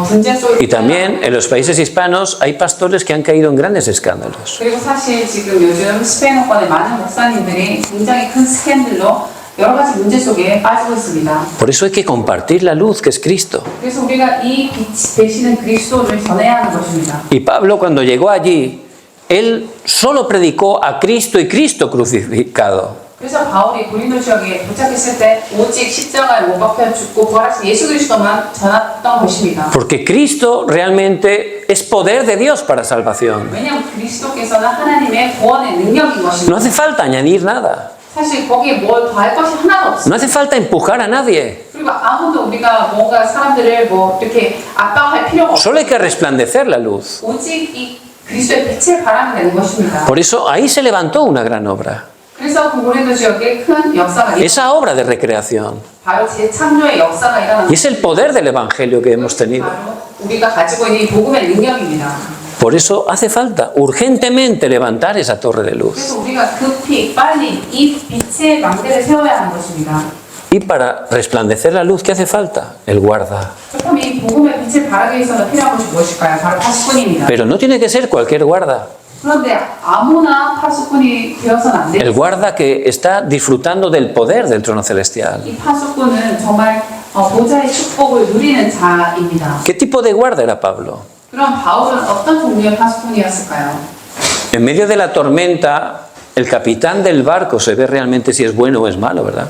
[SPEAKER 2] 분쟁 속에
[SPEAKER 1] Y también en los países hispanos hay pastores que han caído en grandes escándalos.
[SPEAKER 2] 그리고 사실 지금 요즘 스페인어권의 많은 목사님들이 굉장히 큰 스캔들로 여러 가지 문제 속에 빠지고 있습니다.
[SPEAKER 1] Por eso hay que compartir la luz que es Cristo.
[SPEAKER 2] 그래서 우리가 이 빛 되시는 그리스도를 전해야 하는 것입니다.
[SPEAKER 1] Y Pablo, cuando llegó allí, él solo predicó a Cristo y Cristo crucificado.
[SPEAKER 2] 그래서 바울이 고린도 지역에 도착했을 때 오직 십자가에 못 박혀 죽고 부활하신 예수 그리스도만 전했던 것입니다.
[SPEAKER 1] Porque Cristo realmente es poder de Dios para salvación.
[SPEAKER 2] 왜냐하면 그리스도께서는 하나님의 구원의 능력인
[SPEAKER 1] No
[SPEAKER 2] 것입니다.
[SPEAKER 1] hace falta añadir nada.
[SPEAKER 2] 사실 거기에 뭘 더할 것이 하나도 없습니다.
[SPEAKER 1] No hace falta empujar a nadie.
[SPEAKER 2] 그리고 아무도 우리가 뭔가 사람들을 뭐 이렇게 압박할 필요가 없어요.
[SPEAKER 1] Solo hay que resplandecer la luz.
[SPEAKER 2] 오직 이 그리스도의 빛을 바라면 되는 것입니다.
[SPEAKER 1] Por eso ahí se levantó una gran obra.
[SPEAKER 2] 그래서 그 고린도 지역에 큰 역사가
[SPEAKER 1] Esa obra de recreación.
[SPEAKER 2] 바로 재창조의 역사가 일어난
[SPEAKER 1] Y es el poder del Evangelio que hemos tenido.
[SPEAKER 2] 바로 우리가 가지고 있는 이 복음의 능력입니다.
[SPEAKER 1] Por eso hace falta urgentemente levantar esa torre de luz.
[SPEAKER 2] 그래서 우리가 급히 빨리 이 빛의 망대를 세워야 하는 것입니다.
[SPEAKER 1] Y para resplandecer la luz, ¿qué hace falta? El guarda.
[SPEAKER 2] 그럼 이 복음의 빛을 발하기 위해서는 필요한 것이 무엇일까요? 바로 파수꾼입니다.
[SPEAKER 1] Pero no tiene que ser cualquier guarda.
[SPEAKER 2] 그런데 아무나 파수꾼이 되어서는 안 돼요.
[SPEAKER 1] El guarda que está disfrutando del poder del trono celestial.
[SPEAKER 2] 이 파수꾼은 정말 보좌의 축복을 누리는 자입니다.
[SPEAKER 1] ¿Qué tipo de guarda era Pablo?
[SPEAKER 2] 그럼 바울은 어떤 종류의 파수꾼이었을까요?
[SPEAKER 1] En medio de la tormenta, el capitán del barco se ve realmente si es bueno o es malo, ¿verdad?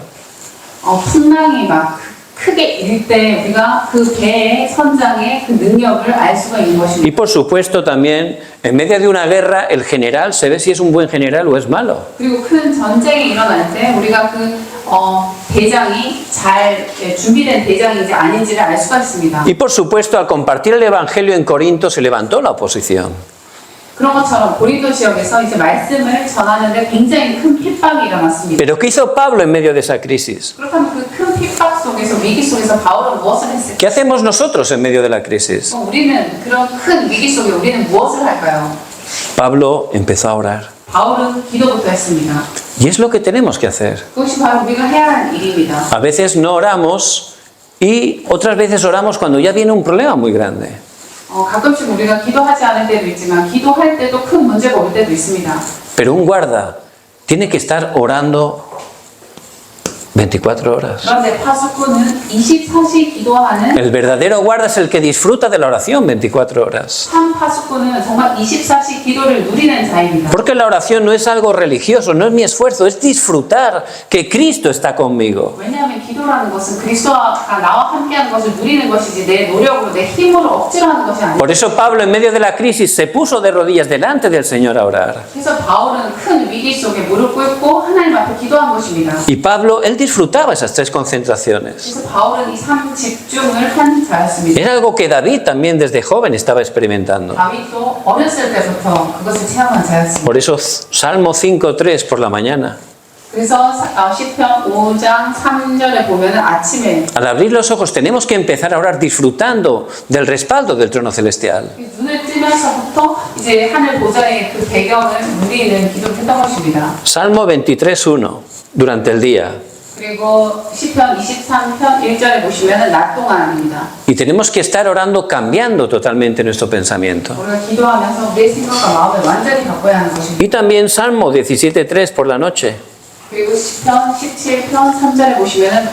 [SPEAKER 2] 풍랑이 막 크게 일 때 우리가 그 배의 선장의 그 능력을 알 수가 있는
[SPEAKER 1] Y
[SPEAKER 2] 것입니다.
[SPEAKER 1] por supuesto también, en medio de una guerra, el general se ve si es un buen general o es malo.
[SPEAKER 2] 그리고 큰 전쟁이 일어날 때 우리가 그 대장이 잘 준비된 대장인지 아닌지를 알 수가 있습니다.
[SPEAKER 1] Y por supuesto, al compartir el Evangelio en Corinto se levantó la oposición.
[SPEAKER 2] 그런 것처럼 고린도 지역에서 이제 말씀을 전하는데 굉장히 큰 핍박이 일어났습니다.
[SPEAKER 1] Pero ¿qué hizo Pablo en medio de esa crisis?
[SPEAKER 2] 그렇다면 그 큰 핍박 속에서 위기 속에서 바울은 무엇을 했을까요?
[SPEAKER 1] ¿Qué hacemos nosotros en medio de la crisis?
[SPEAKER 2] 우리는 그런 큰 위기 속에 우리는 무엇을 할까요?
[SPEAKER 1] Pablo empezó a orar.
[SPEAKER 2] 바울은 기도부터 했습니다.
[SPEAKER 1] Y es lo que tenemos que hacer.
[SPEAKER 2] 그것이 바로 우리가 해야 할 일입니다.
[SPEAKER 1] A veces no oramos y otras veces oramos cuando ya viene un problema muy grande.
[SPEAKER 2] 가끔씩 우리가 기도하지 않을 때도 있지만 기도할 때도 큰 문제가 올 때도 있습니다.
[SPEAKER 1] Pero un guarda tiene que estar orando 24 horas.
[SPEAKER 2] 그런데 파수꾼은 24시 기도하는
[SPEAKER 1] El verdadero guarda es el que disfruta de la oración 24 horas.
[SPEAKER 2] 참 파수꾼은 정말 24시 기도를 누리는 자입니다.
[SPEAKER 1] Porque la oración no es algo religioso, no es mi esfuerzo, es disfrutar que Cristo está conmigo.
[SPEAKER 2] 왜냐하면 기도라는 것은 그리스도가 나와 함께하는 것을 누리는 것이지 내 노력으로 내 힘으로 억지로 하는 것이 아닙니다.
[SPEAKER 1] Por eso Pablo en medio de la crisis se puso de rodillas delante del Señor a orar.
[SPEAKER 2] 그래서 바울은 큰 위기 속에 무릎 꿇고 하나님 앞에 기도한 것입니다.
[SPEAKER 1] Y Pablo, él disfrutaba esas tres concentraciones.
[SPEAKER 2] 그래서 바울은 이 삶 집중을 한 자였습니다.
[SPEAKER 1] Era algo que David también desde joven estaba experimentando.
[SPEAKER 2] 다윗도 어렸을 때부터 그것을 체험한 자였습니다.
[SPEAKER 1] Por eso Salmo 5:3 por la mañana.
[SPEAKER 2] 그래서 시편 5장 3절에 보면 아침에
[SPEAKER 1] Al abrir los ojos tenemos que empezar a orar disfrutando del respaldo del trono celestial.
[SPEAKER 2] 눈을 뜨면서부터 이제 하늘 보좌의 그 배경을 누리는 기도를 했던 것입니다.
[SPEAKER 1] Salmo 23:1 durante el día.
[SPEAKER 2] 그리고 시편 23편 1절에 보시면 낮 동안입니다.
[SPEAKER 1] Y tenemos que estar orando cambiando totalmente nuestro pensamiento.
[SPEAKER 2] 우리가 기도하면서 우리의 생각과 마음을 완전히 바꿔야 하는 것입니다.
[SPEAKER 1] Y también Salmo 17:3 por la noche.
[SPEAKER 2] 그리고 시편 17편 3절에 보시면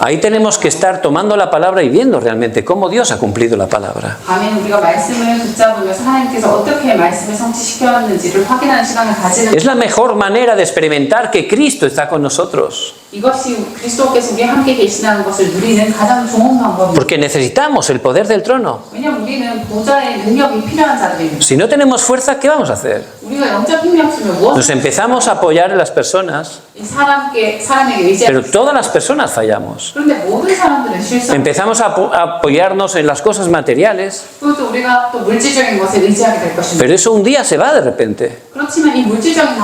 [SPEAKER 1] Ahí tenemos que estar tomando la palabra y viendo realmente cómo Dios ha cumplido la palabra.
[SPEAKER 2] 밤에 우리가 말씀을 붙잡으면서 하나님께서 어떻게 말씀을 성취시켰는지를 확인하는 시간을 가지는
[SPEAKER 1] Es la mejor manera de experimentar que Cristo está con nosotros.
[SPEAKER 2] 이것이 그리스도께서 우리와 함께 계시다는 것을 누리는 가장 좋은 방법입니다.
[SPEAKER 1] Porque necesitamos el poder del trono.
[SPEAKER 2] 왜냐하면 우리는 보좌의 능력이 필요한 자들입니다.
[SPEAKER 1] Si no tenemos fuerza, ¿qué vamos a hacer?
[SPEAKER 2] 우리가 영적 힘이 없으면 무엇을
[SPEAKER 1] Nos empezamos a apoyar en las personas,
[SPEAKER 2] 사람에게 의지할
[SPEAKER 1] pero todas las personas fallamos.
[SPEAKER 2] 그런데 모든 사람들은 실수.
[SPEAKER 1] Empezamos a apoyarnos en las cosas materiales,
[SPEAKER 2] 그것도 우리가 또 물질적인 것에 의지하게 될 것입니다.
[SPEAKER 1] pero eso un día se va de repente.
[SPEAKER 2] 그렇지만 이 물질적인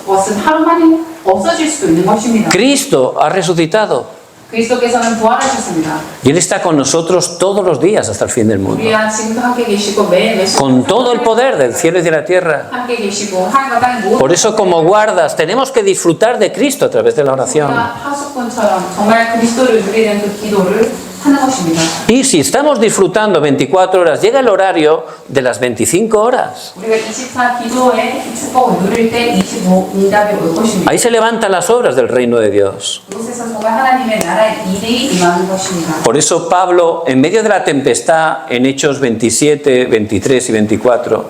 [SPEAKER 2] 것은 하루 만에 없어질 수도 있는 것입니다.
[SPEAKER 1] Cristo ha resucitado
[SPEAKER 2] 그리스도께서는 부활하셨습니다.
[SPEAKER 1] y Él está con nosotros todos los días hasta el fin del mundo.
[SPEAKER 2] 우리와 지금도 함께 계시고 매일
[SPEAKER 1] Con todo el poder del cielo y de la tierra.
[SPEAKER 2] 함께 계시고 하늘과 땅의 모든
[SPEAKER 1] Por eso como guardas tenemos que disfrutar de Cristo a través de la oración.
[SPEAKER 2] 파수꾼처럼 정말 그리스도를 누리는 그 기도를 하는 것입니다.
[SPEAKER 1] Y si estamos disfrutando 24 horas, llega el horario de las 25 horas.
[SPEAKER 2] 우리가 24 기도의 축복을 누릴 때 25 응답이 올 것입니다.
[SPEAKER 1] Ahí se levantan las obras del reino de Dios.
[SPEAKER 2] 이곳에서 정말 하나님의 나라의 일이 임하는 것입니다.
[SPEAKER 1] Por eso Pablo, en medio de la tempestad, en Hechos 27, 23 y 24,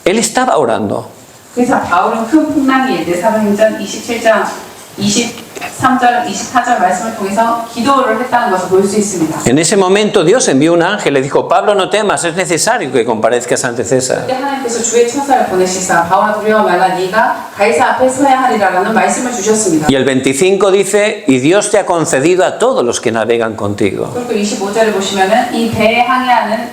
[SPEAKER 1] él estaba orando.
[SPEAKER 2] 그래서 바울은 큰 풍랑이 일때 사도행전 27장 23절, 24절 말씀을 통해서 기도를 했다는 것을 볼 수 있습니다.
[SPEAKER 1] En ese momento Dios envió un ángel, le dijo, Pablo, no temas, es necesario que comparezcas ante César.
[SPEAKER 2] 그때 하나님께서 주의 천사를 보내시사 바울아 두려워 말라 네가 가이사 앞에 서야 하리라라는 말씀을 주셨습니다.
[SPEAKER 1] Y el 25 dice, y Dios te ha concedido a todos los que navegan contigo.
[SPEAKER 2] 그리고 25절을 보시면은 이 배에 항해하는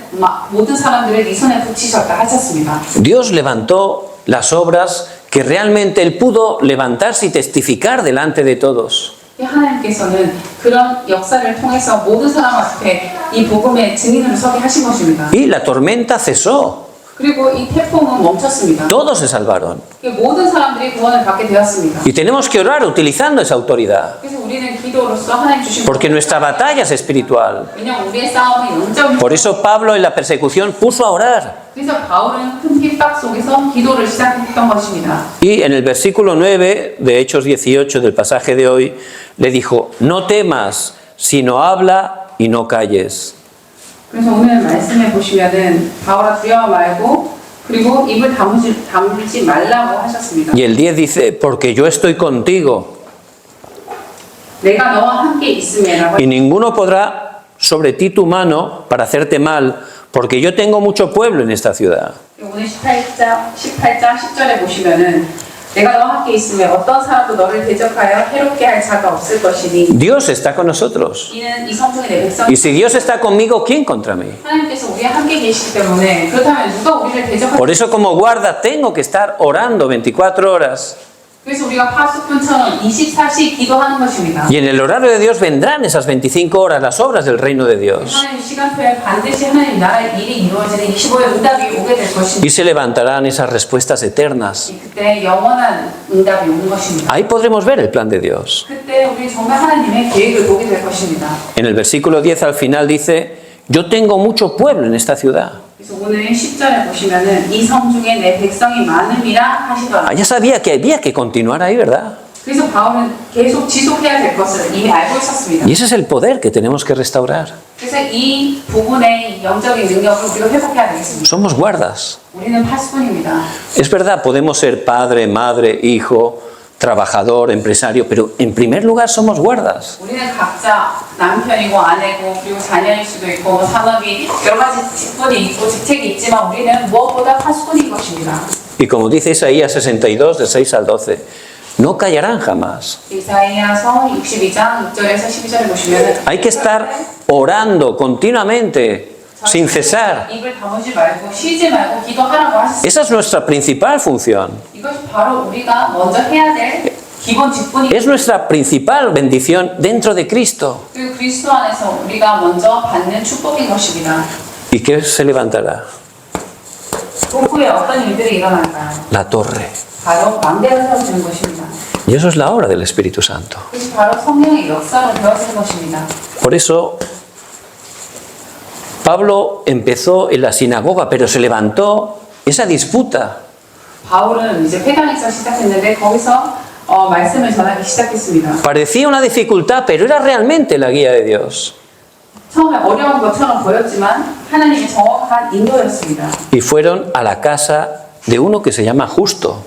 [SPEAKER 2] 모든 사람들을 네 손에 붙이셨다 하셨습니다.
[SPEAKER 1] Dios levantó las obras que realmente él pudo levantarse y testificar delante de todos.
[SPEAKER 2] 하나님께서는 그런 역사를 통해서 모든 사람 앞에 이 복음의 증인으로 서게 하신 것입니다.
[SPEAKER 1] Y la tormenta cesó.
[SPEAKER 2] 그리고 이 태풍은 멈췄습니다.
[SPEAKER 1] Todos se salvaron.
[SPEAKER 2] 모든 사람들이 구원을 받게 되었습니다.
[SPEAKER 1] Y tenemos que orar utilizando esa autoridad.
[SPEAKER 2] 그래서 우리는 기도로서 하나님 주신
[SPEAKER 1] Porque nuestra batalla es espiritual.
[SPEAKER 2] 왜냐하면 우리의 싸움은 영적인.
[SPEAKER 1] Por eso Pablo en la persecución puso a orar.
[SPEAKER 2] 그래서 바울은 큰 핍박 속에서 기도를 시작했던 것입니다.
[SPEAKER 1] Y en el versículo 9 de Hechos 18 del pasaje de hoy le dijo, no temas, sino habla y no calles.
[SPEAKER 2] 그래서 오늘 말씀에 보시면은 바울아 두려워 말고 그리고 입을 다물지 말라고 하셨습니다.
[SPEAKER 1] Y el 10 dice, porque yo estoy contigo.
[SPEAKER 2] 내가 너와 함께 있음에라고.
[SPEAKER 1] Y ninguno podrá sobre ti tu mano para hacerte mal, porque yo tengo mucho pueblo en esta ciudad.
[SPEAKER 2] 오늘 18장 10절에 보시면은 내가 너와 함께 있으면 어떤 사람도 너를 대적하여 해롭게 할 자가 없을 것이니.
[SPEAKER 1] Dios está con nosotros.
[SPEAKER 2] 이는 이 성중의 내 백성.
[SPEAKER 1] Y si Dios está conmigo, ¿quién contra mí?
[SPEAKER 2] 하나님께서 우리와 함께 계시기 때문에 그렇다면 누가 우리를 대적할?
[SPEAKER 1] Por eso como guarda tengo que estar orando 24 horas.
[SPEAKER 2] 그래서 우리가 파수꾼처럼 24시 기도하는 것입니다.
[SPEAKER 1] Y en el horario de Dios vendrán esas 25 horas las obras del reino de Dios.
[SPEAKER 2] 하나님 시간표에 반드시 하나님 나라의 일이 이루어지는 25의 응답이 오게 될 것입니다.
[SPEAKER 1] Y se levantarán esas respuestas eternas.
[SPEAKER 2] 그때 영원한 응답이 오는 것입니다.
[SPEAKER 1] Ahí podremos ver el plan de Dios.
[SPEAKER 2] 그때 우리 정말 하나님의 계획을 보게 될 것입니다.
[SPEAKER 1] En el versículo 10 al final dice, yo tengo mucho pueblo en esta ciudad.
[SPEAKER 2] 그래서 오늘 10절에 보시면은 이 성 중에 내 백성이 많음이라 하시더라.
[SPEAKER 1] Ya sabía que había que continuar ahí, ¿verdad?
[SPEAKER 2] 그래서 바울은 계속 지속해야 될 것을 이미 알고 있었습니다.
[SPEAKER 1] Y ese es el poder que tenemos que restaurar.
[SPEAKER 2] 그래서 이 부분의 영적인 능력을 우리가 회복해야 되겠습니다.
[SPEAKER 1] Somos guardas.
[SPEAKER 2] 우리는 파수꾼입니다.
[SPEAKER 1] Es verdad, podemos ser padre, madre, hijo, trabajador, empresario, pero en primer lugar somos guardas.
[SPEAKER 2] 우리는 각자 남편이고 아내고 그리고 자녀일 수도 있고 뭐 산업이 여러 가지 직분이 있고 직책이 있지만 우리는 무엇보다 파수꾼인 것입니다.
[SPEAKER 1] Y como dice Isaías 62, de 6 al 12, no callarán jamás.
[SPEAKER 2] 이사야서 62장 6절에서 12절에 보시면
[SPEAKER 1] Hay que estar orando continuamente, sin cesar.
[SPEAKER 2] 입을 다물지 말고 쉬지 말고 기도하라고 하셨습니다.
[SPEAKER 1] Esa es nuestra principal función.
[SPEAKER 2] 이것이 바로 우리가 먼저 해야 될 기본 직분이
[SPEAKER 1] Es nuestra principal bendición dentro de Cristo.
[SPEAKER 2] 그리고 그리스도 안에서 우리가 먼저 받는 축복인 것입니다.
[SPEAKER 1] ¿Y qué se levantará?
[SPEAKER 2] 그 후에 어떤 일들이 일어날까요?
[SPEAKER 1] La torre.
[SPEAKER 2] 바로 망대가 세워지는 것입니다.
[SPEAKER 1] Y eso es la obra del Espíritu Santo.
[SPEAKER 2] 그것이 바로 성령의 역사로 되어지는 것입니다.
[SPEAKER 1] Por eso Pablo empezó en la sinagoga, pero se levantó esa disputa.
[SPEAKER 2] 바울은 이제 회당에서 시작했는데 거기서 말씀을 전하기 시작했습니다.
[SPEAKER 1] Parecía una dificultad, pero era realmente la guía de Dios.
[SPEAKER 2] 처음에 어려운 것처럼 보였지만 하나님의 정확한 인도였습니다.
[SPEAKER 1] Y fueron a la casa de uno que se llama Justo.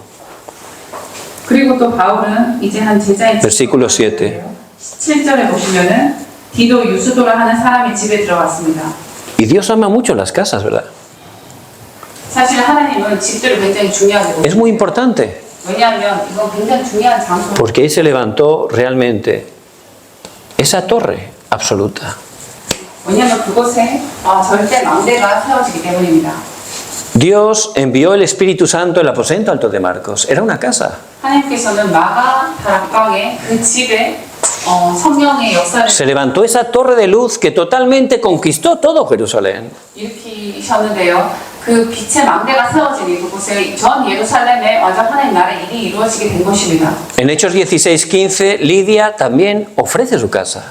[SPEAKER 2] 그리고 또 바울은 이제 한 제자의
[SPEAKER 1] Versículo 7.
[SPEAKER 2] 17절에 보시면은 디도 유스도라 하는 사람의 집에 들어갔습니다.
[SPEAKER 1] Y Dios ama mucho las casas, ¿verdad?
[SPEAKER 2] 사실 하나님은 집들을 굉장히 중요하게 보십니다.
[SPEAKER 1] Es muy importante,
[SPEAKER 2] 왜냐하면 이건 굉장히 중요한 장소.
[SPEAKER 1] porque ahí se levantó realmente esa torre absoluta.
[SPEAKER 2] 왜냐하면 그곳에 절대 망대가 세워지기 때문입니다.
[SPEAKER 1] Dios envió el Espíritu Santo al aposento alto de Marcos. Era una casa.
[SPEAKER 2] 하나님께서는 마가 다락방에 그 집에 성령의 역사를
[SPEAKER 1] Se levantó esa torre de luz que totalmente conquistó todo Jerusalén.
[SPEAKER 2] 일으키셨는데요. 그 빛의 망대가 세워지니 그곳에 전 예루살렘에 완전 하나님 나라의 일이 이루어지게 된 것입니다.
[SPEAKER 1] En Hechos 16:15, Lidia también ofrece su casa.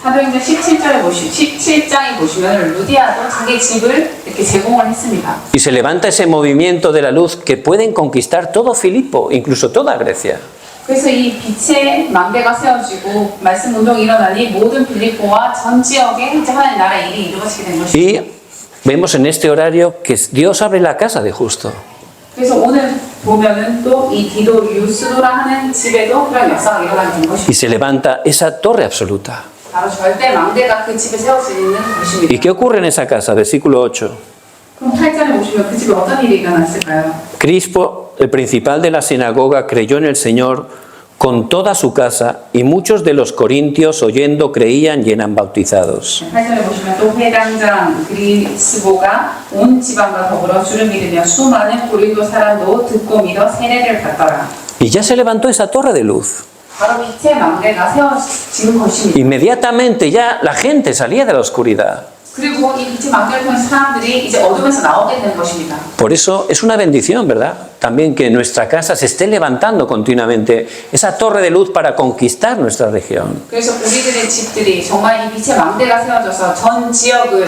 [SPEAKER 2] 사도행전 17장에 보시면 루디아도 자기 집을 이렇게 제공을 했습니다.
[SPEAKER 1] Y se levanta ese movimiento de la luz que pueden conquistar todo Filipo, incluso toda Grecia.
[SPEAKER 2] 그래서 이 빛의 망대가 세워지고 말씀 운동이 일어나니 모든 빌립보와 전 지역에 이제 하나님 나라의 일이 이루어지게 된 것입니다.
[SPEAKER 1] Y vemos en este horario que Dios abre la casa de justo.
[SPEAKER 2] 그래서 오늘 보면은 또 이 디도 유스도라 하는 집에도 그런 역사가 일어나게 된
[SPEAKER 1] Y
[SPEAKER 2] 것입니다.
[SPEAKER 1] se levanta esa torre absoluta.
[SPEAKER 2] 바로 절대 망대가 그 집에 세워지는
[SPEAKER 1] ¿Y
[SPEAKER 2] 것입니다.
[SPEAKER 1] qué ocurre en esa casa? Versículo 8.
[SPEAKER 2] 그럼 8절에 보시면 그 집에 어떤 일이 일어났을까요?
[SPEAKER 1] Crispo, el principal de la sinagoga, creyó en el Señor con toda su casa, y muchos de los corintios oyendo creían y eran bautizados.
[SPEAKER 2] 8절에 보시면 또 회당장 그리스보가 온 지방과 더불어 주를 믿으며 수많은 고린도 사람도 듣고 믿어 세례를 받더라.
[SPEAKER 1] Y ya se levantó esa torre de luz.
[SPEAKER 2] 바로 빛의 망대가 세워지는 것입니다.
[SPEAKER 1] Inmediatamente ya la gente salía de la oscuridad.
[SPEAKER 2] 그리고 이 빛의 망대를 통해 사람들이 이제 어둠에서 나오게 되는 것입니다.
[SPEAKER 1] Por eso es una bendición, ¿verdad? También que nuestra casa se esté levantando continuamente esa torre de luz para conquistar nuestra región.
[SPEAKER 2] 그래서 우리들의 집들이 정말 이 빛의 망대가 세워져서 전 지역에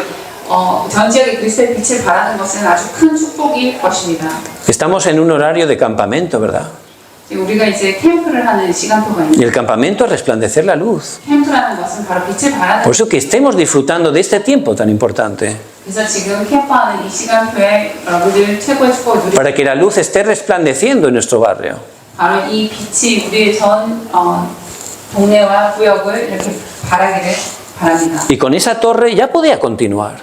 [SPEAKER 2] 그리스도의 빛을 발하는 것은 아주 큰 축복일 것입니다.
[SPEAKER 1] Estamos en un horario de campamento, ¿verdad?
[SPEAKER 2] 우리가 이제 캠프를 하는 시간표가
[SPEAKER 1] Y
[SPEAKER 2] 있는데
[SPEAKER 1] el campamento es resplandecer la luz.
[SPEAKER 2] 캠프라는 것은 바로 빛을 발하는
[SPEAKER 1] Por eso que estemos disfrutando de este tiempo tan importante.
[SPEAKER 2] 그래서 지금 캠프하는 이 시간표에 여러분들 최고의 축복을 누리고
[SPEAKER 1] Para que la luz esté resplandeciendo en nuestro barrio.
[SPEAKER 2] 바로 이 빛이 우리의 전 동네와 구역을 이렇게 바라기를 바랍니다.
[SPEAKER 1] Y con esa torre ya podía continuar.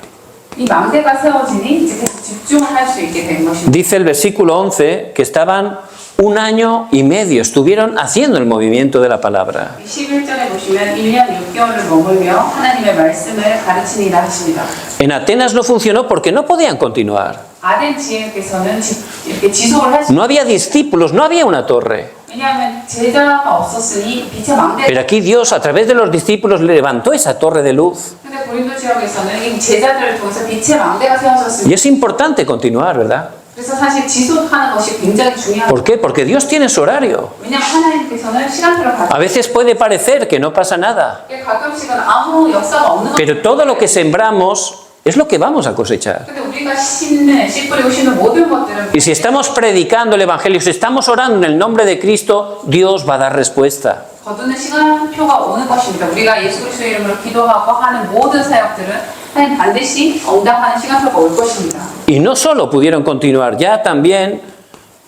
[SPEAKER 2] 이 망대가 세워지니 이제 계속 집중을 할 수 있게 된 것입니다.
[SPEAKER 1] Dice el versículo 11 que estaban 1 año y medio, estuvieron haciendo el movimiento de la palabra.
[SPEAKER 2] 11절에 보시면 1년 6개월을 머물며 하나님의 말씀을 가르치니라 하십니다.
[SPEAKER 1] En Atenas no funcionó porque no podían continuar.
[SPEAKER 2] 아덴 지역에서는 이렇게 지속을 할 수
[SPEAKER 1] No había discípulos, no había una torre.
[SPEAKER 2] 왜냐하면 제자가 없었으니 빛의 망대.
[SPEAKER 1] Pero aquí Dios, a través de los discípulos, levantó esa torre de luz.
[SPEAKER 2] 근데 고린도 지역에서는 이 제자들을 통해서 빛의 망대가
[SPEAKER 1] Y
[SPEAKER 2] 세워졌습니다.
[SPEAKER 1] es importante continuar, ¿verdad?
[SPEAKER 2] 그래서 사실 지속하는 것이 굉장히 중요합니다.
[SPEAKER 1] ¿Por qué? Porque Dios tiene su horario.
[SPEAKER 2] 왜냐하면 하나님께서는 시간표를
[SPEAKER 1] A
[SPEAKER 2] 가지고
[SPEAKER 1] veces puede parecer que no pasa nada,
[SPEAKER 2] 가끔씩은 아무 역사가 없는 것.
[SPEAKER 1] pero todo lo que sembramos es lo que vamos a cosechar.
[SPEAKER 2] 근데 우리가 심는 씨 뿌리고 심는 모든 것들은
[SPEAKER 1] Y si estamos predicando el Evangelio, si estamos orando en el nombre de Cristo, Dios va a dar respuesta.
[SPEAKER 2] 거두는 시간표가 오는 것입니다. 우리가 예수 그리스도의 이름으로 기도하고 하는 모든 사역들은 하나님 반드시 응답하는 시간표가 올 것입니다.
[SPEAKER 1] Y no solo pudieron continuar, ya también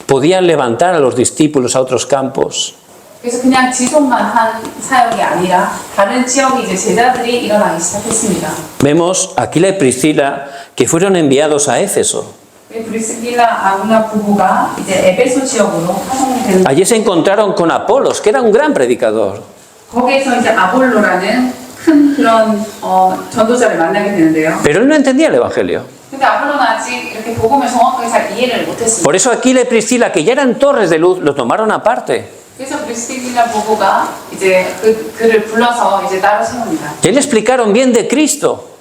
[SPEAKER 1] podían levantar a los discípulos a otros campos.
[SPEAKER 2] 그래서 그냥 지속만 한 사역이 아니라 다른 지역에 이제 제자들이 일어나기 시작했습니다.
[SPEAKER 1] Vemos a Aquila y Priscila que fueron enviados a Éfeso.
[SPEAKER 2] 브리스길라 아구나 부부가 이제 에베소 지역으로 파송이 되는.
[SPEAKER 1] Allí se encontraron con Apolos, que era un gran predicador.
[SPEAKER 2] 거기에서 이제 아볼로라는 큰 그런 전도자를 만나게 되는데요.
[SPEAKER 1] Pero él no entendía el Evangelio.
[SPEAKER 2] 근데 아볼로는 아직 이렇게 복음을 정확하게 잘 이해를 못했습니다.
[SPEAKER 1] Por eso Aquila y Priscila, que ya eran torres de luz, lo tomaron aparte.
[SPEAKER 2] 그래서 브리스길라 부부가 이제 그를 불러서 이제 따로 세웁니다.
[SPEAKER 1] Ya le explicaron bien de Cristo,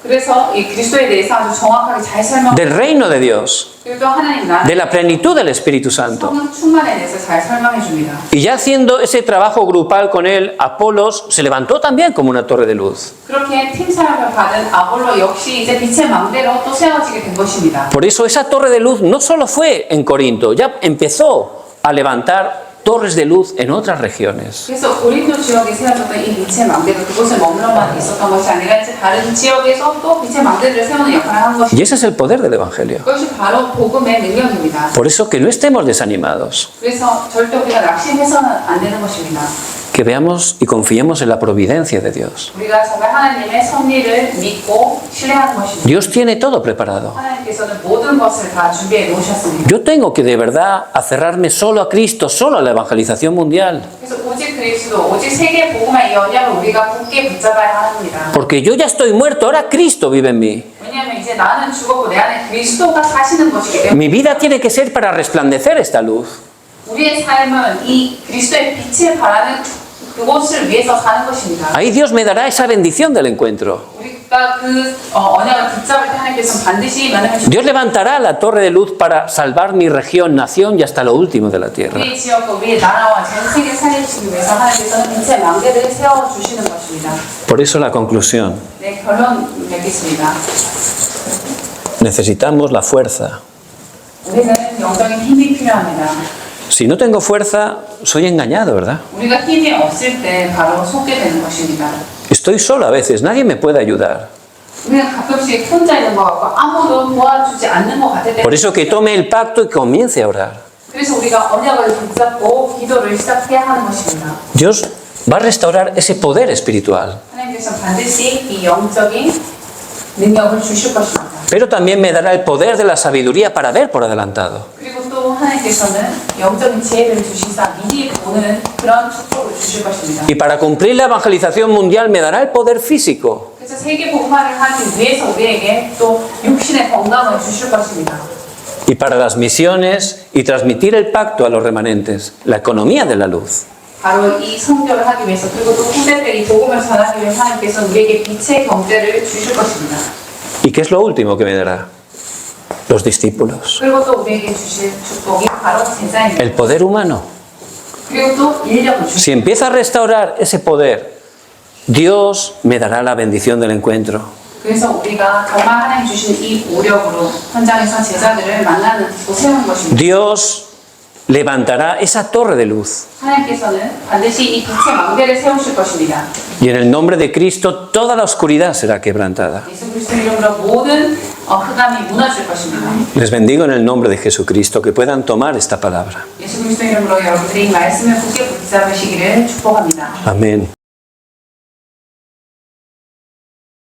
[SPEAKER 2] 그래서 이 그리스도에 대해서 아주 정확하게 잘 설명.
[SPEAKER 1] del reino de Dios,
[SPEAKER 2] 그리고 또 하나님 나라
[SPEAKER 1] de la plenitud del Espíritu Santo.
[SPEAKER 2] 성령 충만에 대해서 잘 설명해 줍니다.
[SPEAKER 1] Y ya haciendo ese trabajo grupal con él, Apolos se levantó también como una torre de luz.
[SPEAKER 2] 그렇게 팀 사역을 받은 아볼로 역시 이제 빛의 망대로 또 세워지게 된 것입니다.
[SPEAKER 1] Por eso esa torre de luz no solo fue en Corinto, ya empezó a levantar torres de luz en otras regiones.
[SPEAKER 2] 그래서 고린도 지역에 세워졌던 이 빛의 망대가 그곳에 머물러만 있었던 것이 아니라 이제 다른 지역에서 또 빛의 망대를 세우는 역할을 한
[SPEAKER 1] Y
[SPEAKER 2] 것입니다.
[SPEAKER 1] ese es el poder del Evangelio.
[SPEAKER 2] 그것이 바로 복음의 능력입니다.
[SPEAKER 1] Por eso que no estemos desanimados,
[SPEAKER 2] 그래서 절대 우리가 낙심해서는 안 되는 것입니다.
[SPEAKER 1] que veamos y confiemos en la providencia de Dios.
[SPEAKER 2] 우리가 정말 하나님의 섭리를 믿고 신뢰하는 것입니다.
[SPEAKER 1] Dios tiene todo preparado.
[SPEAKER 2] 하나님께서는 모든 것을 다 준비해 놓으셨습니다.
[SPEAKER 1] Yo tengo que de verdad aferrarme solo a Cristo, solo a la evangelización mundial,
[SPEAKER 2] 그래서 오직 그리스도, 오직 세계 복음의 이 언약을 우리가 굳게 붙잡아야 합니다.
[SPEAKER 1] porque yo ya estoy muerto, ahora Cristo vive en mí.
[SPEAKER 2] 왜냐하면 이제 나는 죽었고 내 안에 그리스도가 사시는 것이기 때문에
[SPEAKER 1] Mi vida tiene que ser para resplandecer esta luz.
[SPEAKER 2] 우리의 삶은 이 그리스도의 빛을 발하는 그곳을 위해서 사는 것입니다.
[SPEAKER 1] Ahí Dios me dará esa bendición del encuentro.
[SPEAKER 2] 우리가 그 언약을 붙잡을 때 하나님께서는 반드시 만나면
[SPEAKER 1] Dios levantará la torre de luz para salvar mi región, nación y hasta lo último de la tierra.
[SPEAKER 2] 우리의 지역과 우리의 나라와 전 세계 살리시기 위해서 하나님께서는 빛의 망대를 세워주시는 것입니다.
[SPEAKER 1] Por eso la conclusión.
[SPEAKER 2] 네, 결론 맺겠습니다.
[SPEAKER 1] Necesitamos la fuerza.
[SPEAKER 2] 우리는 영적인 힘이 필요합니다.
[SPEAKER 1] Si no tengo fuerza, soy engañado, ¿verdad?
[SPEAKER 2] 우리가 힘이 없을 때 바로 속게 되는 것입니다.
[SPEAKER 1] Estoy solo a veces, nadie me puede ayudar.
[SPEAKER 2] 우리는 가끔씩 혼자 있는 것 같고 아무도 도와주지 않는 것 같을 때
[SPEAKER 1] Por eso que tome el pacto y comience a orar.
[SPEAKER 2] 그래서 우리가 언약을 붙잡고 기도를 시작해야 하는 것입니다.
[SPEAKER 1] Dios va a restaurar ese poder espiritual.
[SPEAKER 2] 하나님께서 반드시 이 영적인 능력을 주실 것입니다.
[SPEAKER 1] Pero también me dará el poder de la sabiduría para ver por adelantado.
[SPEAKER 2] 그리고 또 하나님께서는 영적인 지혜를 주시사 미리 보는 그런 축복을 주실 것입니다.
[SPEAKER 1] Y para cumplir la evangelización mundial me dará el poder físico.
[SPEAKER 2] 그래서 세계 복음화를 하기 위해서 우리에게 또 육신의 건강을 주실 것입니다.
[SPEAKER 1] Y para las misiones y transmitir el pacto a los remanentes, la economía de la luz.
[SPEAKER 2] 바로 이 성교를 하기 위해서 그리고 또 후대들이 복음을 전하기 위해서 하나님께서 우리에게 빛의 경제를 주실 것입니다.
[SPEAKER 1] ¿Y qué es lo último que me dará? Los discípulos.
[SPEAKER 2] 그리고 또 우리에게 주실 축복이 바로 제자입니다.
[SPEAKER 1] El poder humano.
[SPEAKER 2] 그리고 또 인력을 주실.
[SPEAKER 1] Si empieza a restaurar ese poder, Dios me dará la bendición del encuentro.
[SPEAKER 2] 그래서 우리가 정말 하나님 주신 이 오력으로 현장에서 제자들을 만나는 곳 세우는 것입니다.
[SPEAKER 1] Dios levantará esa torre de luz.
[SPEAKER 2] 하나님께서는 반드시 이 빛의 망대를 세우실 것입니다.
[SPEAKER 1] Y en el nombre de Cristo toda la oscuridad será quebrantada.
[SPEAKER 2] 예수 그리스도 이름으로 모든 흑암이 무너질 것입니다.
[SPEAKER 1] Les bendigo en el nombre de Jesucristo, que puedan tomar esta palabra.
[SPEAKER 2] 예수 그리스도 이름으로 여러분들이 이 말씀을 굳게 붙잡으시기를 축복합니다.
[SPEAKER 1] Amén.